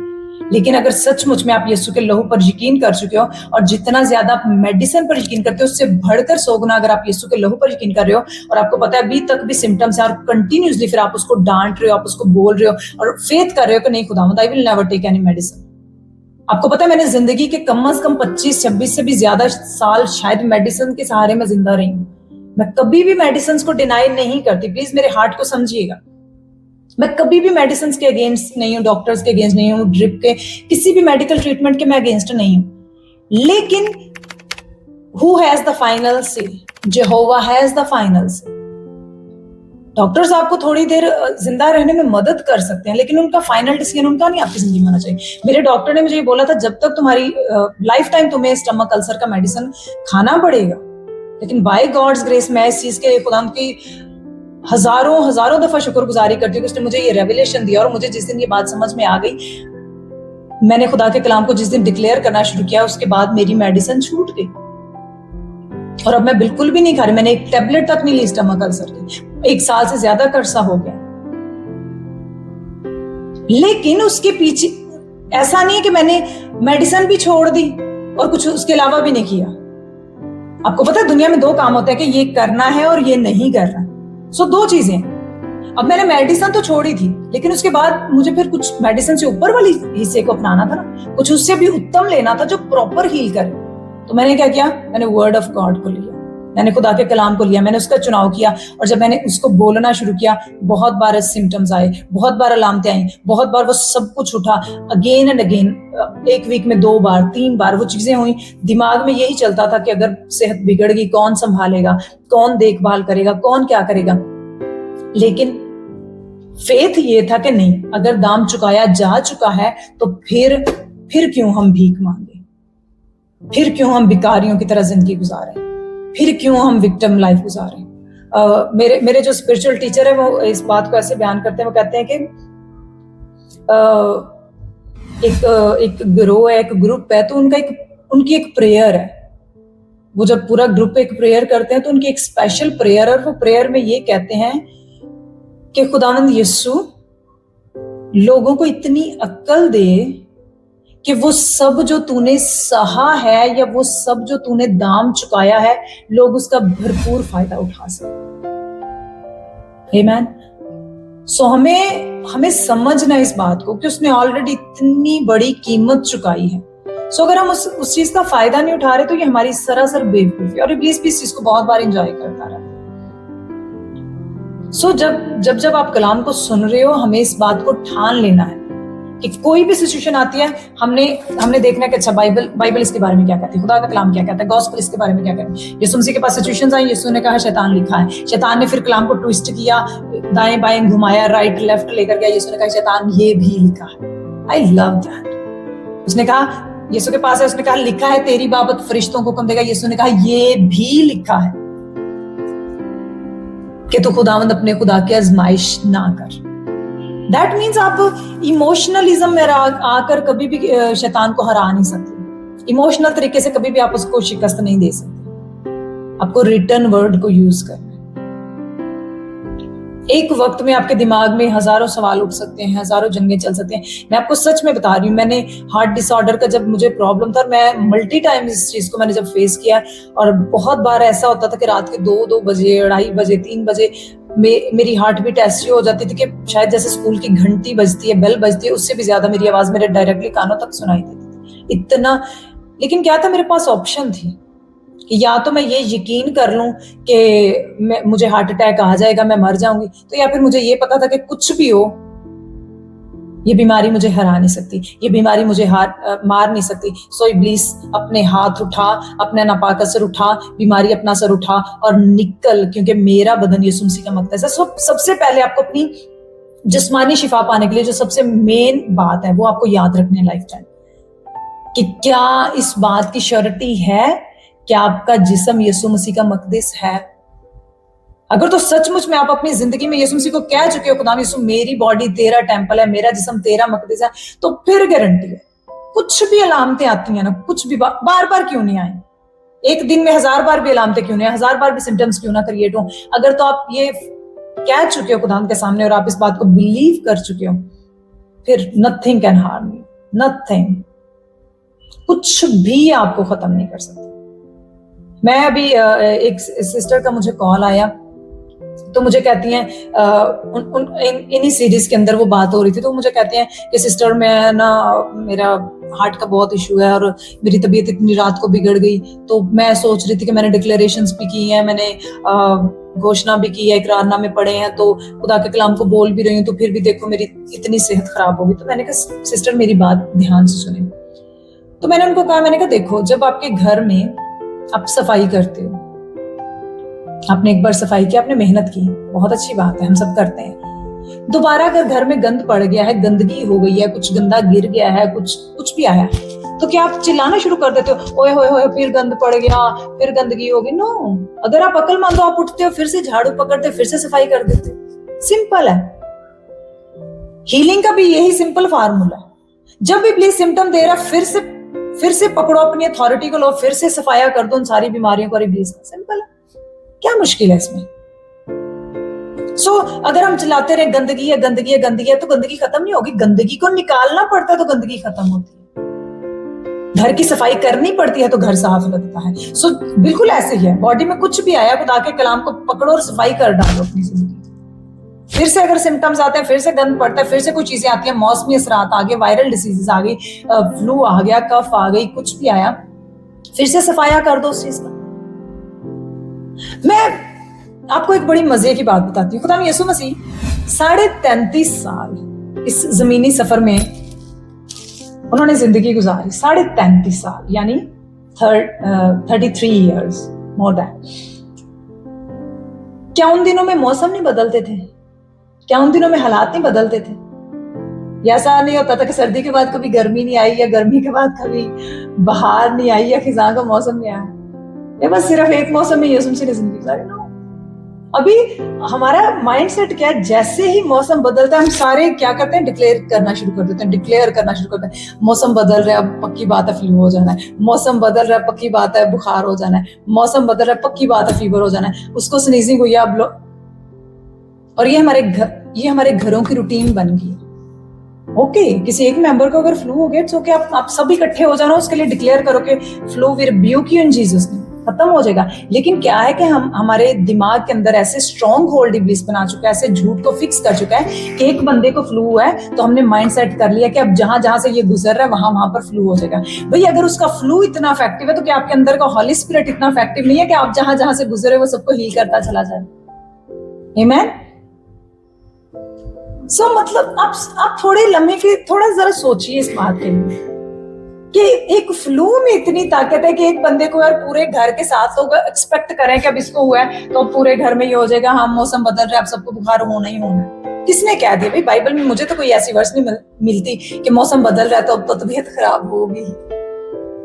लेकिन अगर सचमुच में आप यीशु के लहू पर यकीन कर चुके हो, और जितना ज्यादा आप मेडिसिन पर यकीन करते हो उससे बढ़कर 100 गुना अगर आप यीशु के लहू पर यकीन कर रहे हो, और आपको पता है अभी तक भी सिम्टम्स है और कंटिन्यूसली फिर आप उसको डांट रहे हो, आप उसको बोल रहे हो और फेथ कर रहे हो कि नहीं खुदावंद I will never take any medicine. आपको पता है मैंने जिंदगी के कम से कम 25-26 से भी ज्यादा साल शायद मेडिसिन के सहारे में जिंदा रही हूं। मैं कभी भी मेडिसिन को डिनाई नहीं करती, प्लीज मेरे हार्ट को समझिएगा। मैं कभी भी मेडिसिन के अगेंस्ट नहीं हूँ, डॉक्टर्स के अगेंस्ट नहीं हूँ, ड्रिप के किसी भी मेडिकल ट्रीटमेंट के मैं अगेंस्ट नहीं हूँ। लेकिन हु हैज द फाइनल से? यहोवा हैज द फाइनल से। डॉक्टर्स आपको थोड़ी देर जिंदा रहने में मदद कर सकते हैं, लेकिन उनका फाइनल डिसीजन उनका नहीं आपकी जिंदगी में होना चाहिए। मेरे डॉक्टर ने मुझे ये बोला था जब तक तुम्हारी लाइफ टाइम तुम्हें स्टमक अल्सर का मेडिसिन खाना पड़ेगा, लेकिन बाय गॉड्स ग्रेस मैं इस चीज के खुदा की हजारों दफा शुक्रगुजारी करती हूँ कि उसने मुझे ये रेवलेशन दिया, और मुझे जिस दिन ये बात समझ में आ गई, मैंने खुदा के कलाम को जिस दिन डिक्लेयर करना शुरू किया उसके बाद मेरी मेडिसिन छूट गई और अब मैं बिल्कुल भी नहीं खा रही। मैंने एक टैबलेट तक नहीं ली स्टमक अल्सर की, 1 साल से ज्यादा का अरसा हो गया। लेकिन उसके पीछे ऐसा नहीं है कि मैंने मेडिसिन भी छोड़ दी और कुछ उसके अलावा भी नहीं किया। आपको पता है दुनिया में 2 काम होते हैं कि ये करना है और ये नहीं करना। सो 2 चीजें। अब मैंने मेडिसिन तो छोड़ी थी, लेकिन उसके बाद मुझे फिर कुछ मेडिसिन से ऊपर वाली हिस्से को अपनाना था ना, कुछ उससे भी उत्तम लेना था जो प्रॉपर हील करे। तो मैंने क्या किया, मैंने वर्ड ऑफ गॉड को लिया, मैंने खुदा के कलाम को लिया, मैंने उसका चुनाव किया, और जब मैंने उसको बोलना शुरू किया बहुत बार सिम्टम्स आए, बहुत बार अलामतें आई, बहुत बार वो सब कुछ उठा अगेन एंड अगेन। 1 वीक में 2 बार 3 बार वो चीजें हुई। दिमाग में यही चलता था कि अगर सेहत बिगड़ गई कौन संभालेगा, कौन देखभाल करेगा, कौन क्या करेगा। लेकिन फेथ ये था कि नहीं, अगर दाम चुकाया जा चुका है तो फिर क्यों हम भीख मांगे, फिर क्यों हम भिखारियों की तरह जिंदगी गुजारें, फिर क्यों हम विक्टिम लाइफ गुजारें। मेरे जो स्पिरिचुअल टीचर है वो इस बात को ऐसे बयान करते हैं, वो कहते हैं कि एक गिरोह है, एक ग्रुप है, तो उनकी एक प्रेयर है। वो जब पूरा ग्रुप एक प्रेयर करते हैं तो उनकी एक स्पेशल प्रेयर है, और वो प्रेयर में ये कहते हैं कि खुदावंद यीशु लोगों को इतनी अक्ल दे कि वो सब जो तूने सहा है या वो सब जो तूने दाम चुकाया है, लोग उसका भरपूर फायदा उठा सके। आमीन। सो हमें समझना इस बात को कि उसने ऑलरेडी इतनी बड़ी कीमत चुकाई है। सो अगर हम उस चीज का फायदा नहीं उठा रहे तो ये हमारी सरासर बेवकूफी, और इब्लीस भी इस चीज को बहुत बार एंजॉय करता रहा। सो जब आप कलाम को सुन रहे हो, हमें इस बात को ठान लेना है कि कोई भी सिचुएशन आती है, हमने देखना है कि अच्छा बाइबल इसके बारे में क्या कहती है, खुदा का कलाम क्या कहता है, गॉस्पेल इसके बारे में क्या कहता है। यीशु मसीह के पास सिचुएशंस आई, यीशु ने कहा शैतान लिखा है, शैतान ने फिर कलाम को ट्विस्ट किया, दाएं बाएं घुमाया, राइट लेफ्ट लेकर गया, यीशु ने कहा शैतान ये भी लिखा है। I love that. उसने कहा यीशु के पास है, उसने कहा लिखा है तेरी बाबत फरिश्तों को हुक्म देगा, यीशु ने कहा ये भी लिखा है कि तू खुदावंद अपने खुदा की आजमाइश ना कर। दैट मीन्स आप इमोशनलिज्म में आकर कभी भी शैतान को हरा नहीं सकते। इमोशनल तरीके से कभी भी आप उसको शिकस्त नहीं दे सकते। आपको रिटर्न वर्ड को यूज करना है। एक वक्त में आपके दिमाग में हजारों सवाल उठ सकते हैं, हजारों जंगें चल सकते हैं। मैं आपको सच में बता रही हूँ, मैंने हार्ट डिसऑर्डर का जब मुझे प्रॉब्लम था, मैं मल्टी टाइम इस चीज को मैंने जब फेस किया, और बहुत बार ऐसा होता था कि रात के 2 बजे, 2:30 बजे, 3 बजे मेरी हार्ट बीट ऐसी हो जाती थी कि शायद जैसे स्कूल की घंटी बजती है, बेल बजती है, उससे भी ज्यादा मेरी आवाज मेरे डायरेक्टली कानों तक सुनाई देती थी, इतना। लेकिन क्या था, मेरे पास ऑप्शन थी कि या तो मैं ये यकीन कर लूं कि मुझे हार्ट अटैक आ जाएगा, मैं मर जाऊंगी, तो या फिर मुझे ये पता था कि कुछ भी हो, ये बीमारी मुझे हरा नहीं सकती, ये बीमारी मुझे मार नहीं सकती। सो इब्लीस अपने हाथ उठा, अपना नापाक असर उठा, बीमारी अपना सर उठा और निकल, क्योंकि मेरा बदन यीशु मसीह का मकदस है। सबसे पहले आपको अपनी जिस्मानी शिफा पाने के लिए जो सबसे मेन बात है वो आपको याद रखनी है लाइफ टाइम, कि क्या इस बात की श्योरिटी है कि आपका जिस्म यीशु मसीह का मकदस है। अगर तो सचमुच में आप अपनी जिंदगी में यीशु मसीह को कह चुके हो, खुदाम यीशु मेरी बॉडी तेरा टेंपल है, मेरा जिस्म तेरा मकदस है, तो फिर गारंटी है, कुछ भी अलामतें आती हैं ना, कुछ भी बार बार क्यों नहीं आए, एक दिन में 1000 बार भी अलामतें क्यों नहीं, 1000 बार भी सिम्टम्स क्यों ना क्रिएट हो, अगर तो आप ये कह चुके हो खुदाम के सामने और आप इस बात को बिलीव कर चुके हो, फिर nothing can harm you, nothing, कुछ भी आपको खत्म नहीं कर सकता। मैं अभी एक सिस्टर का मुझे कॉल आया, तो मुझे कहती हैं इन्हीं सीरीज के अंदर वो बात हो रही थी, तो मुझे कहते हैं कि सिस्टर मैं ना, मेरा हार्ट का बहुत इशू है और मेरी तबीयत इतनी रात को बिगड़ गई, तो मैं सोच रही थी कि मैंने डिक्लेरेशंस भी की हैं, मैंने घोषणा भी की है, इकरारनामे पढ़े हैं, तो खुदा के कलाम को बोल भी रही हूँ, तो फिर भी देखो मेरी इतनी सेहत खराब होगी। तो मैंने कहा सिस्टर मेरी बात ध्यान से सुने। तो मैंने उनको कहा, मैंने कहा देखो, जब आपके घर में आप सफाई करते हो, आपने एक बार सफाई की, आपने मेहनत की, बहुत अच्छी बात है, हम सब करते हैं। दोबारा अगर घर में गंद पड़ गया है, गंदगी हो गई है, कुछ गंदा गिर गया है, कुछ भी आया, तो क्या आप चिल्लाना शुरू कर देते हो, ओए होए होए फिर गंद पड़ गया, फिर गंदगी होगी? नो, अगर आप अक्लमंद हो, आप उठते हो, फिर से झाड़ू पकड़ते हो, फिर से सफाई कर देते हो। सिंपल है। हीलिंग का भी यही सिंपल फार्मूला है। जब भी प्लीज सिम्टम दे रहा, फिर से पकड़ो अपनी अथॉरिटी को, लो, फिर से सफाया कर दो उन सारी बीमारियों को रिलीज कर। सिंपल है, क्या मुश्किल है इसमें? अगर हम चलाते रहे गंदगी है, गंदगी है, गंदगी है, तो गंदगी खत्म नहीं होगी। गंदगी को निकालना पड़ता है तो गंदगी खत्म होती है। घर की सफाई करनी पड़ती है तो घर साफ लगता है। बिल्कुल ऐसे ही है, बॉडी में कुछ भी आया, खुदा के कलाम को पकड़ो और सफाई कर डालो अपनी जिंदगी। फिर से अगर सिम्टम्स आते हैं, फिर से गंद पड़ता है, फिर से कोई चीजें आती हैं, मौसमी असरात आ गए, वायरल डिसीजेस आ गई, फ्लू आ गया, कफ आ गई, कुछ भी आया, फिर से सफाया कर दो उस चीज का। मैं आपको एक बड़ी मजे की बात बताती हूँ। खुदा यीशु मसीह 33.5 साल इस जमीनी सफर में उन्होंने जिंदगी गुजारी। 33.5 साल यानी 33 ईयर्स, मोर दैन। क्या उन दिनों में मौसम नहीं बदलते थे? क्या उन दिनों में हालात नहीं बदलते थे? ऐसा नहीं होता था कि सर्दी के बाद कभी गर्मी नहीं आई, या गर्मी के बाद कभी बहार नहीं आई, या खिजां का मौसम नहीं आया। ये बस सिर्फ एक मौसम में यीशु मसीह ने जिंदगी गुजारी। नो, अभी हमारा माइंडसेट क्या है, जैसे ही मौसम बदलता है हम सारे क्या करते हैं, डिक्लेयर करना शुरू कर देते हैं, डिक्लेयर करना शुरू करते हैं। मौसम बदल रहा है, अब पक्की बात है फ्लू हो जाना है। मौसम बदल रहा है, पक्की बात है बुखार हो जाना है। मौसम बदल रहा है, पक्की बात है फीवर हो जाना है। उसको स्नीजिंग हुई, अब और ये हमारे घरों की रूटीन बन गई। ओके, किसी एक मेंबर को अगर फ्लू हो गया, तो आप सब इकट्ठे हो जाना, उसके लिए डिक्लेयर करो कि flu we rebuke you in Jesus name, खत्म हो जाएगा। लेकिन क्या है कि हमारे दिमाग के अंदर ऐसे स्ट्रॉन्ग होल्ड इब्लीस बना चुका है, ऐसे झूठ को फिक्स कर चुका है कि एक बंदे को फ्लू हुआ है तो हमने माइंड सेट कर लिया कि अब जहां जहां से ये गुजर रहा है वहां पर फ्लू हो जाएगा। भाई, अगर उसका फ्लू इतना इफेक्टिव है तो क्या आपके अंदर का हॉली स्पिरिट इतना इफेक्टिव नहीं है कि आप जहां जहां से गुजरे वो सबको हील करता चला जाए? आमीन। मतलब आप थोड़े लम्हे के थोड़ा जरा सोचिए इस बात के लिए कि एक फ्लू में इतनी ताकत है कि एक बंदे को यार पूरे घर के 7 लोग एक्सपेक्ट करें कि अब इसको हुआ है तो पूरे घर में ये हो जाएगा, हाँ मौसम बदल रहा है, अब सबको बुखार होना ही होना है। किसने कह दिया? भाई, बाइबल में मुझे तो कोई ऐसी वर्स नहीं मिलती कि मौसम बदल रहा है तो अब तो तबीयत खराब होगी।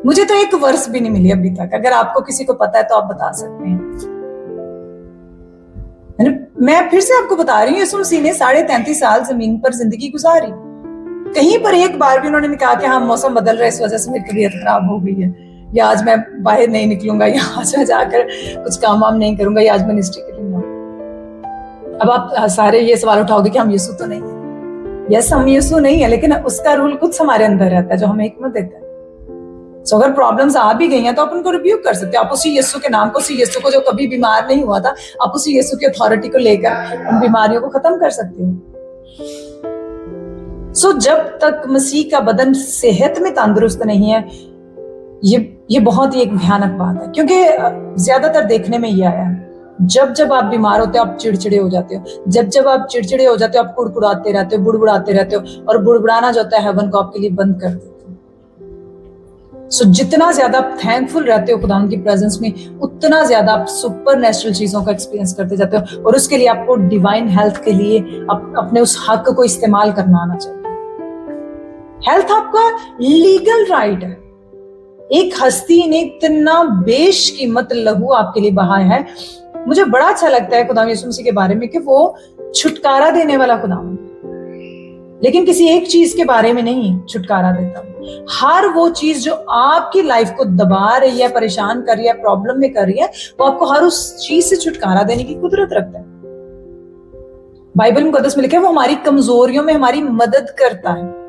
मुझे तो एक वर्स भी नहीं मिली अभी तक। अगर आपको किसी को पता है तो आप बता सकते हैं। मैं फिर से आपको बता रही हूँ, यीशु मसीह ने 33.5 साल जमीन पर जिंदगी गुजारी। कहीं पर एक बार भी उन्होंने कहा कि हाँ मौसम बदल रहा है, इस वजह से मेरी तबीयत खराब हो गई है, या आज मैं बाहर नहीं निकलूंगा, या आज मैं जाकर कुछ काम वाम नहीं करूंगा, या आज मैं निष्ठा करूंगा। अब आप सारे ये सवाल उठाओगे कि हम यीशु तो नहीं है। यस, हम यीशु नहीं है, लेकिन उसका रूल कुछ हमारे अंदर रहता है जो हमें हिकमत देता है। सो अगर प्रॉब्लम्स आ भी गई हैं तो आप उनको रिब्यूक कर सकते हो। आप उसी यीशु के नाम को, उसी यीशु को जो कभी बीमार नहीं हुआ था, आप उसी यीशु की अथॉरिटी को लेकर उन बीमारियों को खत्म कर सकते हो। सो जब तक मसीह का बदन सेहत में तंदुरुस्त नहीं है, ये बहुत ही एक भयानक बात है, क्योंकि ज्यादातर देखने में ये आया है, जब जब आप बीमार होते हो आप चिड़चिड़े हो जाते हो, जब जब आप चिड़चिड़े हो जाते हो आप कुड़कुड़ाते रहते हो, बुड़बुड़ाते रहते हो, और बुड़बुड़ाना जो होता है हेवन को आपके लिए बंद कर देते हो। सो जितना ज्यादा आप थैंकफुल रहते हो खुदा की प्रेजेंस में, उतना ज्यादा आप सुपर नेचुरल चीजों का एक्सपीरियंस करते जाते हो, और उसके लिए आपको डिवाइन हेल्थ के लिए अपने उस हक को इस्तेमाल करना आना चाहिए। हेल्थ आपका लीगल राइट है। एक हस्ती ने इतना बेशकीमत लहू आपके लिए बहाया है। मुझे बड़ा अच्छा लगता है खुदा यीशु मसीह के बारे में कि वो छुटकारा देने वाला खुदा है, लेकिन किसी एक चीज के बारे में नहीं छुटकारा देता। हर वो चीज जो आपकी लाइफ को दबा रही है, परेशान कर रही है, प्रॉब्लम में कर रही है, वो आपको हर उस चीज से छुटकारा देने की कुदरत रखता है। बाइबल मुकद्दस में लिखा है वो हमारी कमजोरियों में हमारी मदद करता है।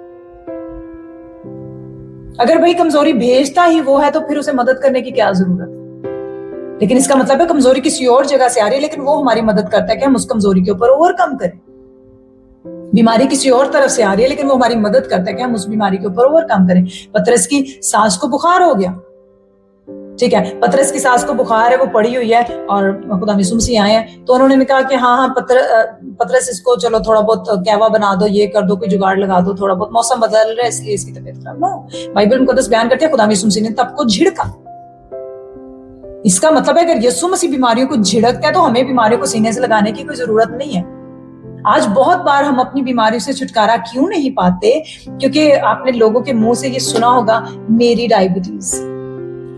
अगर भाई कमजोरी भेजता ही वो है तो फिर उसे मदद करने की क्या जरूरत है? लेकिन इसका मतलब है कमजोरी किसी और जगह से आ रही है, लेकिन वो हमारी मदद करता है कि हम उस कमजोरी के ऊपर ओवरकम करें। बीमारी किसी और तरफ से आ रही है, लेकिन वो हमारी मदद करता है कि हम उस बीमारी के ऊपर ओवरकम करें। पतरस की सास को बुखार हो गया, ठीक है, पतरस की सास को बुखार है, वो पड़ी हुई है, और खुदा यीशु मसीह आए हैं, तो उन्होंने कहा कि हाँ पतरस इसको चलो थोड़ा बहुत कहवा बना दो, ये कर दो, कोई जुगाड़ लगा दो, थोड़ा बहुत मौसम बदल रहा है इसलिए इसकी तबीयत खराब ना हो। बाइबल मुकद्दस बयान करते हैं खुदा यीशु मसीह ने तब को झिड़का। इसका मतलब है अगर यीशु मसीह बीमारियों को झिड़कता है तो हमें बीमारियों को सीने से लगाने की कोई जरूरत नहीं है। आज बहुत बार हम अपनी बीमारियों से छुटकारा क्यों नहीं पाते? क्योंकि आपने लोगों के मुंह से ये सुना होगा, मेरी डायबिटीज,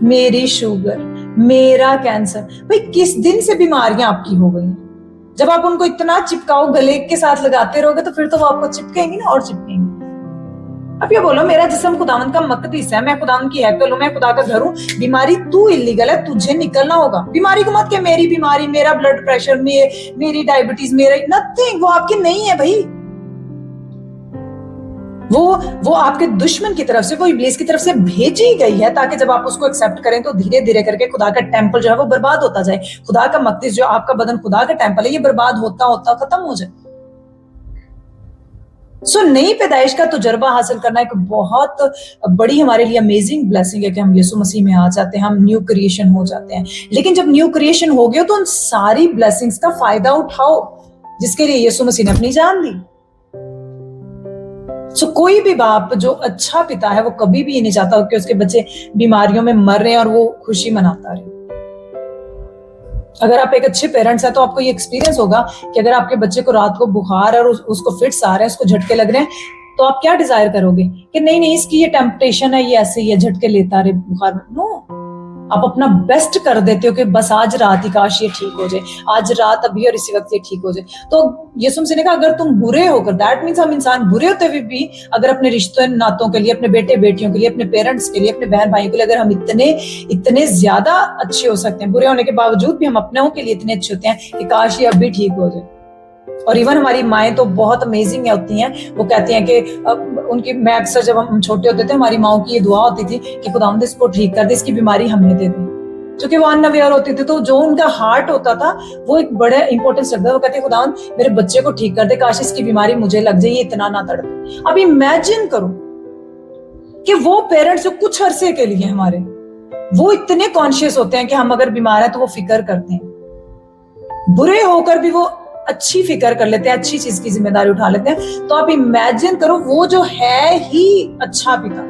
मेरी शुगर, मेरा कैंसर। भाई किस दिन से बीमारियां आपकी हो गई? जब आप उनको इतना चिपकाओ, गले के साथ लगाते रहोगे तो फिर तो वो आपको चिपकेंगी ना, और चिपकेंगी। अब ये बोलो मेरा जिस्म खुदावंद का मकदीस है, मैं खुदावंद की हैकल हूं, मैं खुदा का घर हूं, बीमारी तू इलीगल है, तुझे निकलना होगा। बीमारी को मत के मेरी बीमारी, मेरा ब्लड प्रेशर, मेरी डायबिटीज, मेरा नथिंग, वो आपकी नहीं है भाई। वो आपके दुश्मन की तरफ से, वो इब्लीस की तरफ से भेजी गई है, ताकि जब आप उसको एक्सेप्ट करें तो धीरे धीरे करके खुदा का टेम्पल जो है वो बर्बाद होता जाए। खुदा का मकदीस जो आपका बदन खुदा का टेम्पल है, ये बर्बाद होता होता खत्म हो जाए। सो नई पैदाइश का तजुर्बा हासिल करना एक बहुत बड़ी हमारे लिए अमेजिंग ब्लेसिंग है कि हम यीशु मसीह में आ जाते हैं, हम न्यू क्रिएशन हो जाते हैं। लेकिन जब न्यू क्रिएशन हो गए तो उन सारी ब्लेसिंग्स का फायदा उठाओ जिसके लिए यीशु मसीह ने अपनी जान दी। सो कोई भी बाप जो अच्छा पिता है वो कभी भी ये नहीं चाहता कि उसके बच्चे बीमारियों में मर रहे हैं और वो खुशी मनाता रहे। अगर आप एक अच्छे पेरेंट्स हैं तो आपको ये एक्सपीरियंस होगा कि अगर आपके बच्चे को रात को बुखार और उसको फिट्स आ रहे हैं, उसको झटके लग रहे हैं, तो आप क्या डिजायर करोगे कि नहीं इसकी ये टेम्पटेशन है, ये ऐसे ही है, झटके लेता रहे बुखार में। नो, आप अपना बेस्ट कर देते हो कि बस आज रात ही काश ये ठीक हो जाए, आज रात अभी और इसी वक्त ये ठीक हो जाए। तो यीशु मसीह ने कहा अगर तुम बुरे होकर, दैट मीन्स हम इंसान बुरे होते हुए भी अगर अपने रिश्तों नातों के लिए, अपने बेटे बेटियों के लिए, अपने पेरेंट्स के लिए, अपने बहन भाइयों के लिए अगर हम इतने ज्यादा अच्छे हो सकते हैं, बुरे होने के बावजूद भी हम अपनों के लिए इतने अच्छे होते हैं कि काश ये अभी ठीक हो जाए। और इवन हमारी माएँ तो बहुत अमेजिंग होती हैं, वो कहती हैं कि उनकी, मैं अक्सर जब हम छोटे होते थे हमारी माओ की ये दुआ होती थी कि खुदावंद इसको ठीक कर दे, इसकी बीमारी हमें दे दे। क्योंकि वो अनअवेयर होती थी, तो जो उनका हार्ट होता था वो एक बड़ा इंपॉर्टेंस रखता था। वो कहते खुदावंद मेरे बच्चे को ठीक कर दे, काश इसकी बीमारी मुझे लग जाए, ये इतना ना तड़पे। अब इमेजिन करो कि वो पेरेंट्स जो कुछ अरसे के लिए हमारे, वो इतने कॉन्शियस होते हैं कि हम अगर बीमार हैं तो वो फिक्र करते हैं, बुरे होकर भी वो अच्छी फिक्र कर लेते हैं, अच्छी चीज की जिम्मेदारी उठा लेते हैं। तो आप इमेजिन करो वो जो है ही अच्छा पिता,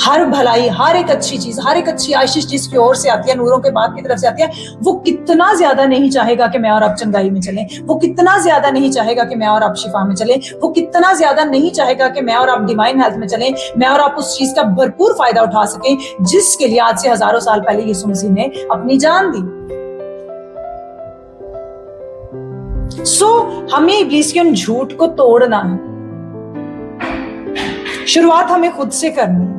हर भलाई, हर एक अच्छी चीज, हर एक अच्छी आशीष जिसकी ओर से आती है, नूरों के बाप की तरफ से आती है, वो कितना ज्यादा नहीं चाहेगा कि मैं और आप चंगाई में चलें, वो कितना ज्यादा नहीं चाहेगा कि मैं और आप शिफा में चलें, वो कितना ज्यादा नहीं चाहेगा कि मैं और आप डिवाइन हेल्थ में चलें, मैं और आप उस चीज का भरपूर फायदा उठा सकें जिसके लिए आज से हजारों साल पहले यीशु मसीह ने अपनी जान दी। हमें इब्लीस के उन झूठ को तोड़ना है। शुरुआत हमें खुद से करनी है।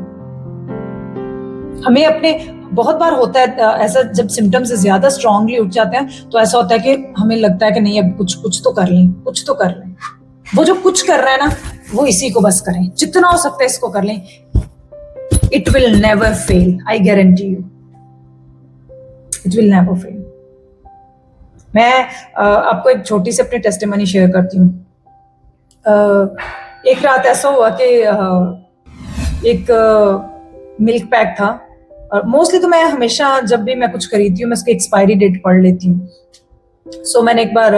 हमें अपने बहुत बार होता है ऐसा, जब सिम्टम्स ज्यादा स्ट्रांगली उठ जाते हैं तो ऐसा होता है कि हमें लगता है कि नहीं अब कुछ तो कर लें, कुछ तो कर लें। वो जो कुछ कर रहा है ना, वो इसी को बस करें, जितना हो सकता है इसको कर लें। It will never fail, I guarantee you, it will never fail. मैं आपको एक छोटी सी अपनी टेस्टिमनी शेयर करती हूँ। एक रात ऐसा हुआ कि एक मिल्क पैक था, और मोस्टली तो मैं हमेशा जब भी मैं कुछ खरीदती हूँ मैं उसकी एक्सपायरी डेट पढ़ लेती हूँ। सो मैंने एक बार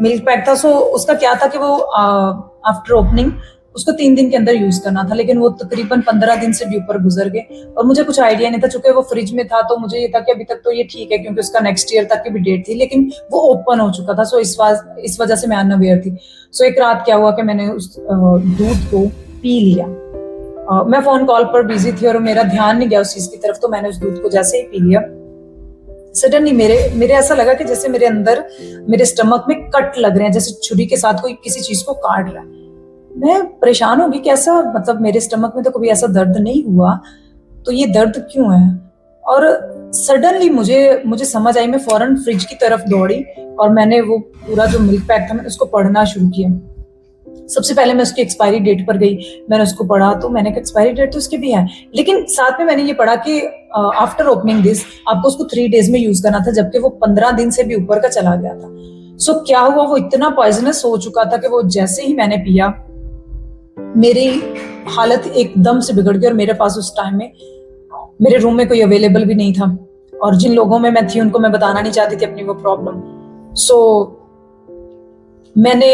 मिल्क पैक था, सो उसका क्या था कि वो आफ्टर ओपनिंग उसको 3 दिन के अंदर यूज करना था, लेकिन वो तकरीबन 15 दिन से भी ऊपर गुजर गए और मुझे कुछ आइडिया नहीं था। चूंकि वो फ्रिज में था तो मुझे ये था कि अभी तक तो ये ठीक है, क्योंकि उसका नेक्स्ट ईयर तक की भी डेट थी, लेकिन वो ओपन हो चुका था। सो इस वजह से मैं अनअवेयर थी। सो एक रात क्या हुआ कि मैंने उस दूध को पी लिया। मैं फोन कॉल पर बिजी थी और मेरा ध्यान नहीं गया उस चीज की तरफ, तो मैंने उस दूध को जैसे ही पी लिया, सडनली मेरे ऐसा लगा कि जैसे मेरे अंदर, मेरे स्टमक में कट लग रहे हैं, जैसे छुरी के साथ कोई किसी चीज को काट रहा है। मैं परेशान होगी कि ऐसा, मतलब मेरे स्टमक में तो कभी ऐसा दर्द नहीं हुआ, तो ये दर्द क्यों है। और सडनली मुझे समझ आई, मैं फौरन फ्रिज की तरफ दौड़ी और मैंने वो पूरा जो मिल्क पैक था मैंने उसको पढ़ना शुरू किया। सबसे पहले मैं उसकी एक्सपायरी डेट पर गई, मैंने उसको पढ़ा, तो मैंने कहा एक्सपायरी डेट तो उसकी भी है, लेकिन साथ में मैंने ये पढ़ा कि आफ्टर ओपनिंग दिस आपको उसको 3 डेज में यूज करना था, जबकि वो 15 दिन से भी ऊपर का चला गया था। सो क्या हुआ, वो इतना पॉइजनस हो चुका था कि वो जैसे ही मैंने पिया मेरी हालत एकदम से बिगड़ गई। और मेरे पास उस टाइम में मेरे रूम में कोई अवेलेबल भी नहीं था, और जिन लोगों में मैं थी उनको मैं बताना नहीं चाहती थी अपनी वो प्रॉब्लम। सो मैंने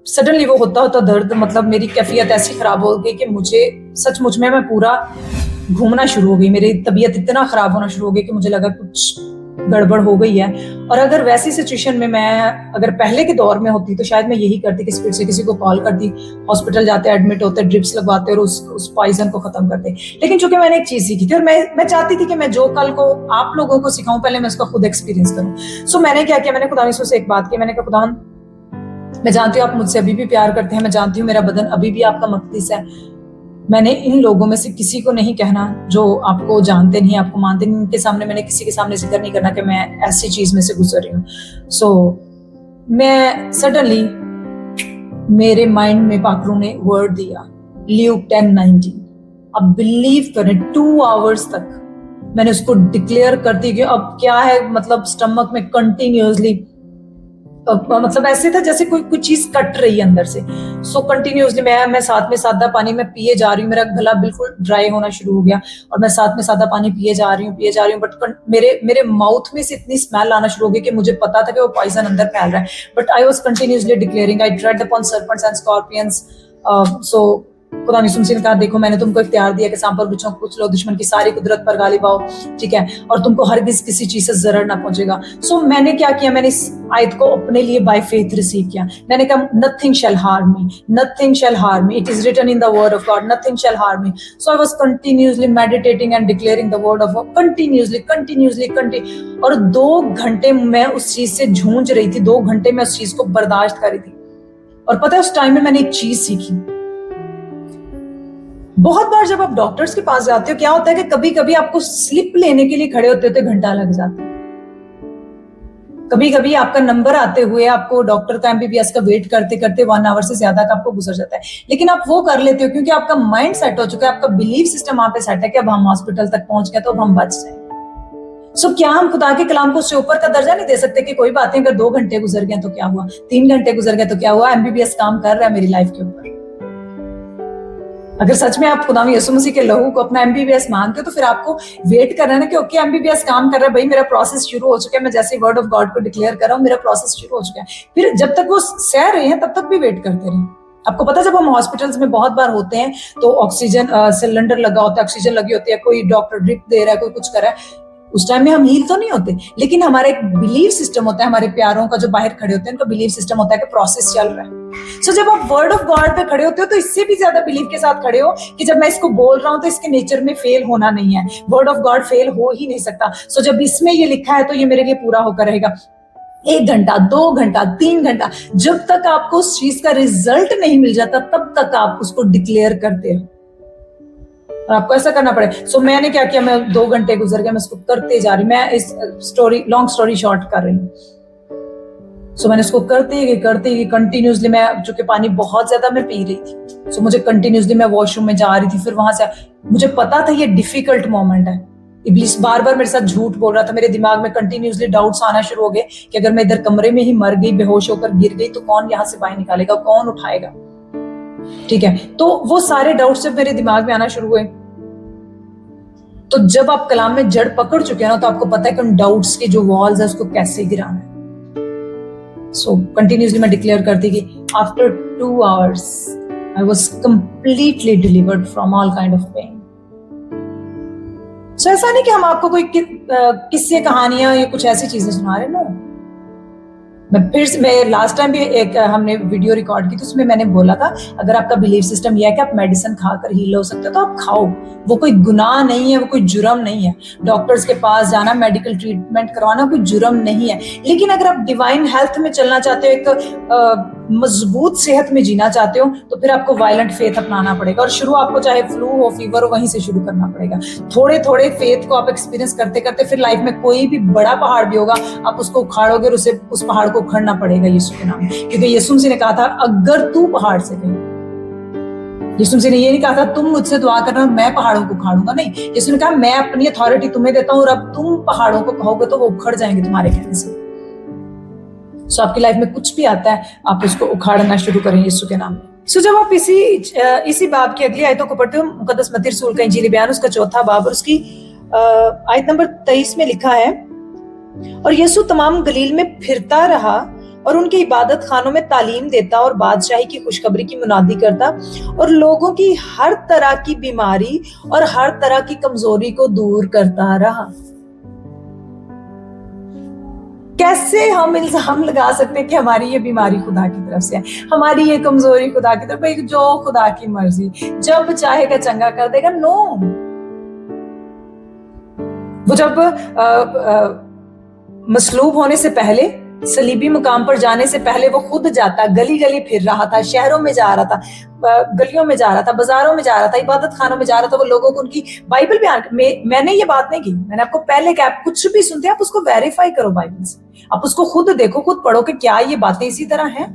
सडनली वो होता दर्द, मतलब मेरी कैफियत ऐसी खराब हो गई कि मुझे सचमुच में मैं पूरा घूमना शुरू हो गई, मेरी तबीयत इतना खराब होना शुरू हो गई कि मुझे लगा कुछ गड़बड़ हो गई है। और अगर वैसी सिचुएशन में मैं अगर पहले के दौर में होती तो शायद मैं यही करती कि स्पीड से किसी को कॉल करती, हॉस्पिटल जाते, एडमिट होते, ड्रिप्स लगवाते और उस पॉइजन को खत्म करते। लेकिन चूंकि मैंने एक चीज सीखी थी और मैं चाहती थी कि मैं जो कल को आप लोगों को सिखाऊं पहले मैं उसका खुद एक्सपीरियंस करूं। सो मैंने क्या किया, मैंने खुदा से एक बात की, मैंने कहा खुदा, मैं जानती हूँ आप मुझसे अभी भी प्यार करते हैं, मैं जानती हूँ मेरा बदन अभी भी आपका मकदस है, मैंने इन लोगों में से किसी को नहीं कहना जो आपको जानते नहीं, आपको मानते नहीं, इनके सामने मैंने किसी के सामने जिक्र नहीं करना कि मैं ऐसी चीज में से गुजर रही हूँ। सो मैं सडनली मेरे माइंड में पाकरू ने वर्ड दिया, ल्यूक 10:19। अब बिलीव करें 2 आवर्स तक मैंने उसको डिक्लेयर करती कि अब क्या है, मतलब स्टमक में कंटिन्यूअसली, मतलब ऐसे था जैसे कोई चीज कट रही है अंदर से। सो कंटिन्यूअसली मैं साथ में सादा पानी में पिए जा रही हूँ, मेरा गला बिल्कुल ड्राई होना शुरू हो गया और मैं साथ में सादा पानी पिए जा रही हूँ, बट मेरे माउथ में से इतनी स्मेल आना शुरू हो गई कि मुझे पता था कि वो पॉइजन अंदर फैल रहा है, but I was continuously declaring, I tread upon serpents and scorpions. So खुदा ने सुन कहा, देखो मैंने तुमको इख्तियार दिया कि सांप और बिच्छों को कुचलो, दुश्मन की सारी कुदरत पर गालिब आओ, ठीक है, और तुमको हरगिज किसी चीज से जरर ना पहुंचेगा। सो मैंने क्या किया, मैंने इस आयत को अपने लिए बाय फेथ रिसीव किया। मैंने कहा nothing shall harm me, nothing shall harm me, it is written in the word of God, nothing shall harm me. So I was continuously meditating and declaring the word of God, continuously. और 2 घंटे मैं उस चीज से जूझ रही थी, 2 घंटे मैं उस चीज को बर्दाश्त कर रही थी। और पता है उस टाइम में मैंने एक चीज सीखी। बहुत बार जब आप डॉक्टर्स के पास जाते हो क्या होता है कि कभी कभी आपको स्लिप लेने के लिए खड़े होते होते घंटा लग जाता है, कभी कभी आपका नंबर आते हुए आपको डॉक्टर का एमबीबीएस का वेट करते करते 1 आवर से ज्यादा का आपको गुजर जाता है, लेकिन आप वो कर लेते हो क्योंकि आपका माइंड सेट हो चुका है, आपका बिलीफ सिस्टम वहां पे सेट है कि अब हम हॉस्पिटल तक पहुंच गए तो अब हम बच जाए। सो क्या हम खुदा के कलाम को उससे ऊपर का दर्जा नहीं दे सकते कि कोई बात नहीं, अगर 2 घंटे गुजर गए तो क्या हुआ, 3 घंटे गुजर गए तो क्या हुआ, एमबीबीएस काम कर रहा है मेरी लाइफ के ऊपर। अगर सच में आप खुदा यीशु मसीह के लहू को अपना एमबीबीएस मानते हो तो फिर आपको वेट करना है ना कि ओके एमबीबीएस काम कर रहा है, भाई मेरा प्रोसेस शुरू हो चुका है, मैं जैसे वर्ड ऑफ गॉड को डिक्लेयर कर रहा हूँ मेरा प्रोसेस शुरू हो चुका है। फिर जब तक वो सह रहे हैं तब तक भी वेट करते रहे। आपको पता है जब हम हॉस्पिटल्स में बहुत बार होते हैं तो ऑक्सीजन सिलेंडर लगा होता है, ऑक्सीजन लगी होती है, कोई डॉक्टर ड्रिप दे रहा है, कोई कुछ कर रहा है, उस टाइम में हम हील तो नहीं होते, लेकिन हमारा एक बिलीव सिस्टम होता है, हमारे प्यारों का जो बाहर खड़े होते हैं उनका बिलीव सिस्टम होता है कि प्रोसेस चल रहा है। सो जब आप वर्ड ऑफ गॉड पे खड़े होते हो तो इससे भी ज्यादा बिलीव के साथ खड़े हो कि जब मैं इसको बोल रहा हूं तो इसके नेचर में फेल होना नहीं है, वर्ड ऑफ गॉड फेल हो ही नहीं सकता। सो जब इसमें ये लिखा है तो ये मेरे लिए पूरा होकर रहेगा। 1 घंटा, 2 घंटा, 3 घंटा, जब तक आपको उस चीज का रिजल्ट नहीं मिल जाता तब तक आप उसको डिक्लेयर करते हो। और आपको ऐसा करना पड़े। सो मैंने क्या किया, मैं 2 घंटे गुजर गए, मैं इसको करते जा रही, मैं इस लॉन्ग स्टोरी शॉर्ट कर रही हूँ। सो मैंने इसको करते ही कंटिन्यूसली, मैं चूंकि पानी बहुत ज्यादा मैं पी रही थी, सो मुझे कंटिन्यूसली मैं वॉशरूम में जा रही थी, फिर वहां से मुझे पता था ये डिफिकल्ट मोमेंट है। इब्लीस बार बार मेरे साथ झूठ बोल रहा था, मेरे दिमाग में कंटिन्यूसली डाउट्स आना शुरू हो गए कि अगर मैं इधर कमरे में ही मर गई, बेहोश होकर गिर गई, तो कौन यहाँ से बाहर निकालेगा, कौन उठाएगा। ठीक है, तो वो सारे डाउट्स जब मेरे दिमाग में आना शुरू हुए, तो जब आप कलाम में जड़ पकड़ चुके हैं ना, तो आपको पता है कि उन डाउट्स के जो वॉल्स है उसको कैसे गिराना है। सो कंटिन्यूसली मैं डिक्लेयर करती कि after 2 hours I was completely delivered from all kind of pain. So ऐसा नहीं कि हम आपको कोई किस्से कहानियां या कुछ ऐसी चीजें सुना रहे, नो। मैं लास्ट टाइम भी एक हमने वीडियो रिकॉर्ड की, तो उसमें मैंने बोला था अगर आपका बिलीफ सिस्टम यह है कि आप मेडिसिन खाकर हील हो सकते हो, तो आप खाओ। वो कोई गुनाह नहीं है, वो कोई जुर्म नहीं है। डॉक्टर्स के पास जाना, मेडिकल ट्रीटमेंट करवाना कोई जुर्म नहीं है। लेकिन अगर आप डिवाइन हेल्थ में चलना चाहते हो, एक मजबूत सेहत में जीना चाहते हो, तो फिर आपको वायलेंट फेथ अपनाना पड़ेगा। और शुरू आपको चाहे फ्लू हो, फीवर हो, वहीं से शुरू करना पड़ेगा। थोड़े थोड़े फेथ को आप एक्सपीरियंस करते करते फिर लाइफ में कोई भी बड़ा पहाड़ भी होगा, आप उसको उखाड़ोगे और उस पहाड़ को उखड़ना पड़ेगा यीशु के नाम में। क्योंकि यीशु मसीह ने कहा था अगर तू पहाड़ से गई, यीशु मसीह ने ये नहीं कहा था तुम मुझसे दुआ करना मैं पहाड़ों को उखाड़ूंगा, नहीं। यीशु ने कहा मैं अपनी अथॉरिटी तुम्हें देता हूं और अब तुम पहाड़ों को कहोगे तो वो उखड़ जाएंगे तुम्हारे कहने से। सो आपकी लाइफ में कुछ भी आता है, आप उसको उखाड़ना शुरू करें यीशु के नाम में। सो जब आप इसी बाब की अगली आयतों को पढ़ते हो, मुकद्दस मत्ती रसूल का इंजीली बयान उसका 4था बाब और उसकी आयत नंबर 23 में लिखा है, और यीशु तमाम गलील में फिरता रहा और उनके इबादत खानों में तालीम देता और बादशाही की खुशखबरी की मुनादी करता और लोगों की हर तरह की बीमारी और हर तरह की कमजोरी को दूर करता रहा। कैसे हम इल्जाम लगा सकते हैं कि हमारी ये बीमारी खुदा की तरफ से है, हमारी ये कमजोरी खुदा की तरफ, भाई जो खुदा की मर्जी, जब चाहेगा चंगा कर देगा। नो, वो जब मसलूब होने से पहले, सलीबी मुकाम पर जाने से पहले वो खुद जाता, गली गली फिर रहा था, शहरों में जा रहा था, गलियों में जा रहा था, बाजारों में जा रहा था, इबादत खानों में जा रहा था, वो लोगों को उनकी बाइबल मैंने ये बात नहीं की, मैंने आपको पहले क्या, आप कुछ भी सुनते हैं आप उसको वेरीफाई करो बाइबल से, आप उसको खुद देखो, खुद पढ़ो कि क्या ये बातें इसी तरह हैं।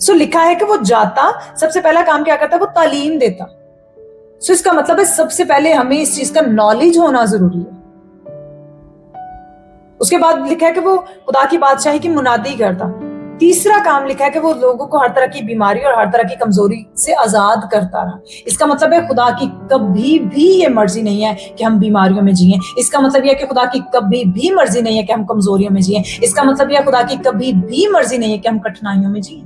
सो लिखा है कि वो जाता, सबसे पहला काम क्या करता, वो तालीम देता। सो इसका मतलब है सबसे पहले हमें इस चीज का नॉलेज होना जरूरी है। उसके बाद लिखा है कि वो खुदा की बादशाही की मुनादी करता। तीसरा काम लिखा है कि वो लोगों को हर तरह की बीमारी और हर तरह की कमजोरी से आजाद करता रहा। इसका मतलब है खुदा की कभी भी ये मर्जी नहीं है कि हम बीमारियों में जिए। इसका मतलब यह है कि खुदा की कभी भी मर्जी नहीं है कि हम कमजोरियों में जिए। इसका मतलब यह खुदा की कभी भी मर्जी नहीं है कि हम कठिनाइयों में जिए,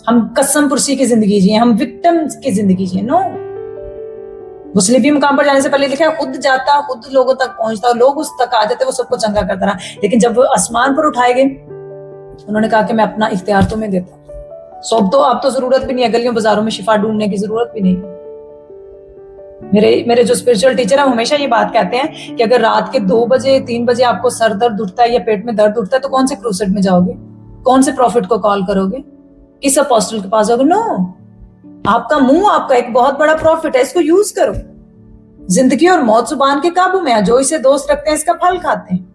हम कसम पुरसी की जिंदगी जिए, हम विक्टिम की जिंदगी जिए। नो, वो सलीबी मुकाम पर जाने से पहले लिखा है खुद जाता, खुद लोगों तक पहुंचता, लोग उस तक आ जाते, वो सबको चंगा करता रहा। लेकिन जब वो आसमान पर उठाए गए, उन्होंने कहा कि मैं अपना इख्तियार तुम्हें देता हूं। सो अब तो जरूरत भी नहीं है, गलियों बाजारों में शिफा ढूंढने की जरूरत भी नहीं। मेरे जो स्पिरिचुअल टीचर है हमेशा ये बात कहते हैं कि अगर रात के 2 बजे 3 बजे आपको सर दर्द उठता है या पेट में दर्द उठता है, तो कौन से क्रूसेड में जाओगे, कौन से प्रॉफिट को कॉल करोगे, किस अपोस्टल के पास जाओगे? नो, आपका मुंह आपका एक बहुत बड़ा प्रॉफिट है, इसको यूज करो। जिंदगी और मौत जुबान के काबू में है, जो इसे दोस्त रखते हैं इसका फल खाते हैं।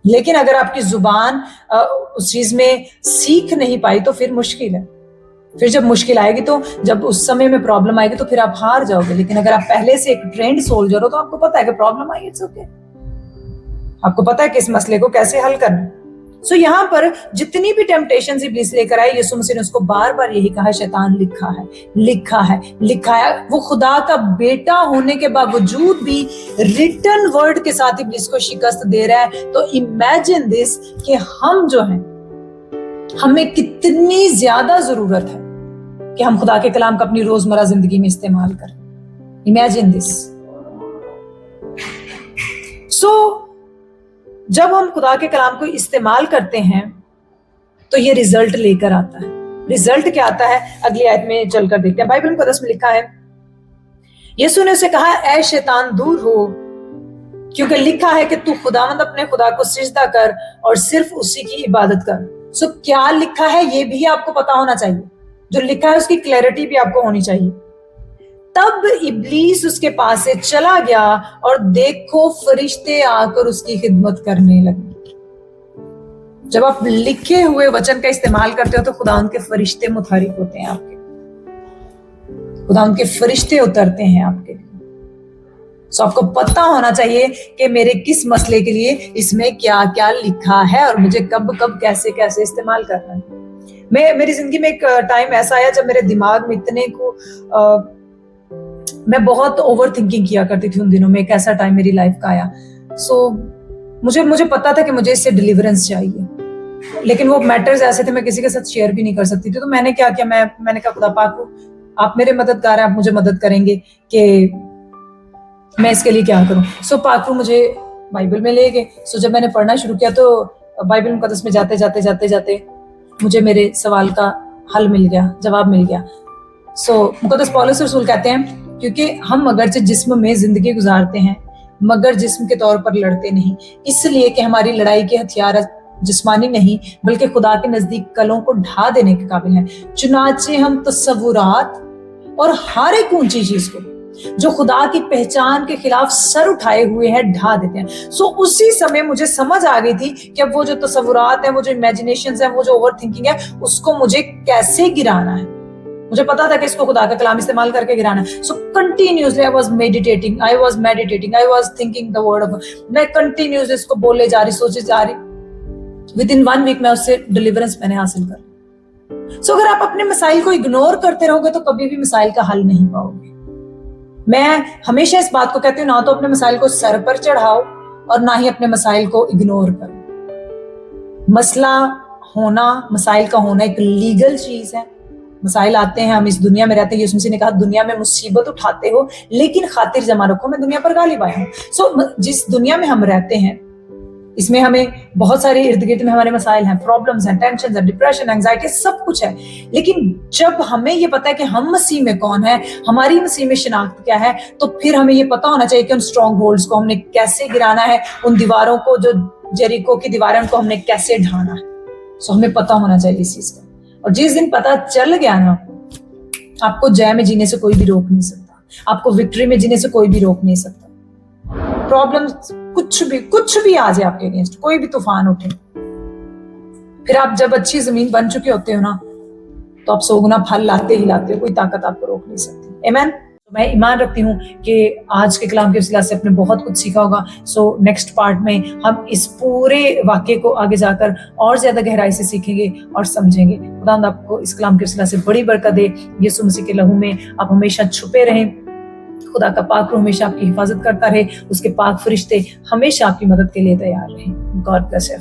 लेकिन अगर आपकी जुबान उस चीज में सीख नहीं पाई तो फिर मुश्किल है। फिर जब मुश्किल आएगी, तो जब उस समय में प्रॉब्लम आएगी, तो फिर आप हार जाओगे। लेकिन अगर आप पहले से एक ट्रेंड सोल्जर हो, तो आपको पता है कि प्रॉब्लम आई, इट्स ओके, आपको पता है कि इस मसले को कैसे हल करना। सो यहाँ पर जितनी भी टेम्पटेशन इब्लीस लेकर आए, यीशु मसीह ने उसको बार बार यही कहा, शैतान लिखा है, लिखा है, लिखा है। वो खुदा का बेटा होने के बावजूद भी रिटन वर्ड के साथ इब्लीस को शिकस्त दे रहा है। तो इमेजिन दिस कि हम जो हैं, हमें कितनी ज्यादा जरूरत है कि हम खुदा के कलाम का अपनी रोजमर्रा जिंदगी में इस्तेमाल करें। Imagine this. सो जब हम खुदा के कलाम को इस्तेमाल करते हैं तो ये रिजल्ट लेकर आता है। रिजल्ट क्या आता है, अगली आयत में चलकर देखते हैं। बाइबल मुकद्दस में लिखा है, यीशु ने उसे कहा, ऐ शैतान दूर हो, क्योंकि लिखा है कि तू खुदावंद अपने खुदा को सिजदा कर और सिर्फ उसी की इबादत कर। सो क्या लिखा है ये भी आपको पता होना चाहिए। जो लिखा है उसकी क्लैरिटी भी आपको होनी चाहिए। तब इब्लीस उसके पास से चला गया और देखो फरिश्ते आकर उसकी खिदमत करने लगे। जब आप लिखे हुए वचन का इस्तेमाल करते हो तो खुदा उनके फरिश्ते मुतहरिक होते हैं आपके, खुदा उनके फरिश्ते उतरते हैं आपके लिए। सो आपको पता होना चाहिए कि मेरे किस मसले के लिए इसमें क्या क्या लिखा है और मुझे कब कब कैसे कैसे इस्तेमाल करना है। मेरी जिंदगी में एक टाइम ऐसा आया जब मेरे दिमाग में इतने को मैं बहुत ओवर थिंकिंग किया करती थी। उन दिनों में एक ऐसा टाइम मेरी लाइफ का आया। सो मुझे पता था कि मुझे इससे डिलीवरेंस चाहिए, लेकिन वो मैटर्स ऐसे थे मैं किसी के साथ शेयर भी नहीं कर सकती थी। तो मैंने क्या किया, मैंने कहा खुदा पाक आप मेरे मददगार हैं, आप मुझे मदद करेंगे कि मैं इसके लिए क्या करूं। सो पाकू मुझे बाइबल में ले गए। सो जब मैंने पढ़ना शुरू किया तो बाइबल मुकद्दस में जाते जाते जाते जाते मुझे मेरे सवाल का हल मिल गया, जवाब मिल गया। सो मुकद्दस पौलुस रसूल कहते हैं क्योंकि हम अगरचे जिस्म में जिंदगी गुजारते हैं मगर जिस्म के तौर पर लड़ते नहीं, इसलिए कि हमारी लड़ाई के हथियार जिस्मानी नहीं बल्कि खुदा के नजदीक कलों को ढा देने के काबिल हैं। चुनाचे हम तसव्वुरात और हर एक ऊंची चीज को जो खुदा की पहचान के खिलाफ सर उठाए हुए हैं ढा देते हैं। सो उसी समय मुझे समझ आ गई थी कि अब वो जो तसव्वुरात है, वो जो इमेजिनेशंस है, वो जो ओवर थिंकिंग है, उसको मुझे कैसे गिराना है। मुझे पता था कि इसको खुदा का कलाम इस्तेमाल करके गिराना है। So continuously I was meditating, I was thinking the word of, मैं कंटिन्यूअसली इसको बोले जा रही, सोचे जा रही। विद इन 1 वीक में उससे डिलीवरेंस मैंने हासिल कर। सो अगर आप अपने मसाइल को इग्नोर करते रहोगे तो कभी भी मसाइल का हल नहीं पाओगे। मैं हमेशा इस बात को कहती हूँ, ना तो अपने मसाइल को सर पर चढ़ाओ और ना ही अपने मसाइल को इग्नोर करो। मसला होना, मसाइल का होना एक लीगल चीज है। मसाइल आते हैं, हम इस दुनिया में रहते हैं। यीशु मसीह ने कहा दुनिया में मुसीबत उठाते हो लेकिन खातिर जमा रखो, मैं दुनिया पर गालिब आया हूं। सो जिस दुनिया में हम रहते हैं इसमें हमें बहुत सारे इर्द गिर्द में हमारे मसाइल हैं, प्रॉब्लम्स हैं, टेंशन है, डिप्रेशन, एंजाइटी, सब कुछ है। लेकिन जब हमें ये पता है कि हम मसीह में कौन है, हमारी मसीह में शिनाख्त क्या है, तो फिर हमें ये पता होना चाहिए कि उन स्ट्रॉन्ग होल्ड्स को हमने कैसे गिराना है, उन दीवारों को जो जेरिको की दीवारें उनको हमने कैसे ढाना है। सो हमें पता होना चाहिए इस चीज का। और जिस दिन पता चल गया ना, आपको जय में जीने से कोई भी रोक नहीं सकता, आपको विक्ट्री में जीने से कोई भी रोक नहीं सकता। प्रॉब्लम कुछ भी आ जाए आपके अगेंस्ट, कोई भी तूफान उठे, फिर आप जब अच्छी जमीन बन चुके होते हो ना, तो आप 100 गुना फल लाते ही लाते हो, कोई ताकत आपको रोक नहीं सकती। आमीन। तो मैं ईमान रखती हूँ कि आज के कलाम के वसीला से आपने बहुत कुछ सीखा होगा। सो नेक्स्ट पार्ट में हम इस पूरे वाक्य को आगे जाकर और ज्यादा गहराई से सीखेंगे और समझेंगे। खुदा आपको इस कलाम के वसीला से बड़ी बरकत दे। यीशु मसीह के लहू में आप हमेशा छुपे रहें। खुदा का पाक रूह हमेशा आपकी हिफाजत करता रहे, उसके पाक फरिश्ते हमेशा आपकी मदद के लिए तैयार रहें। God bless you.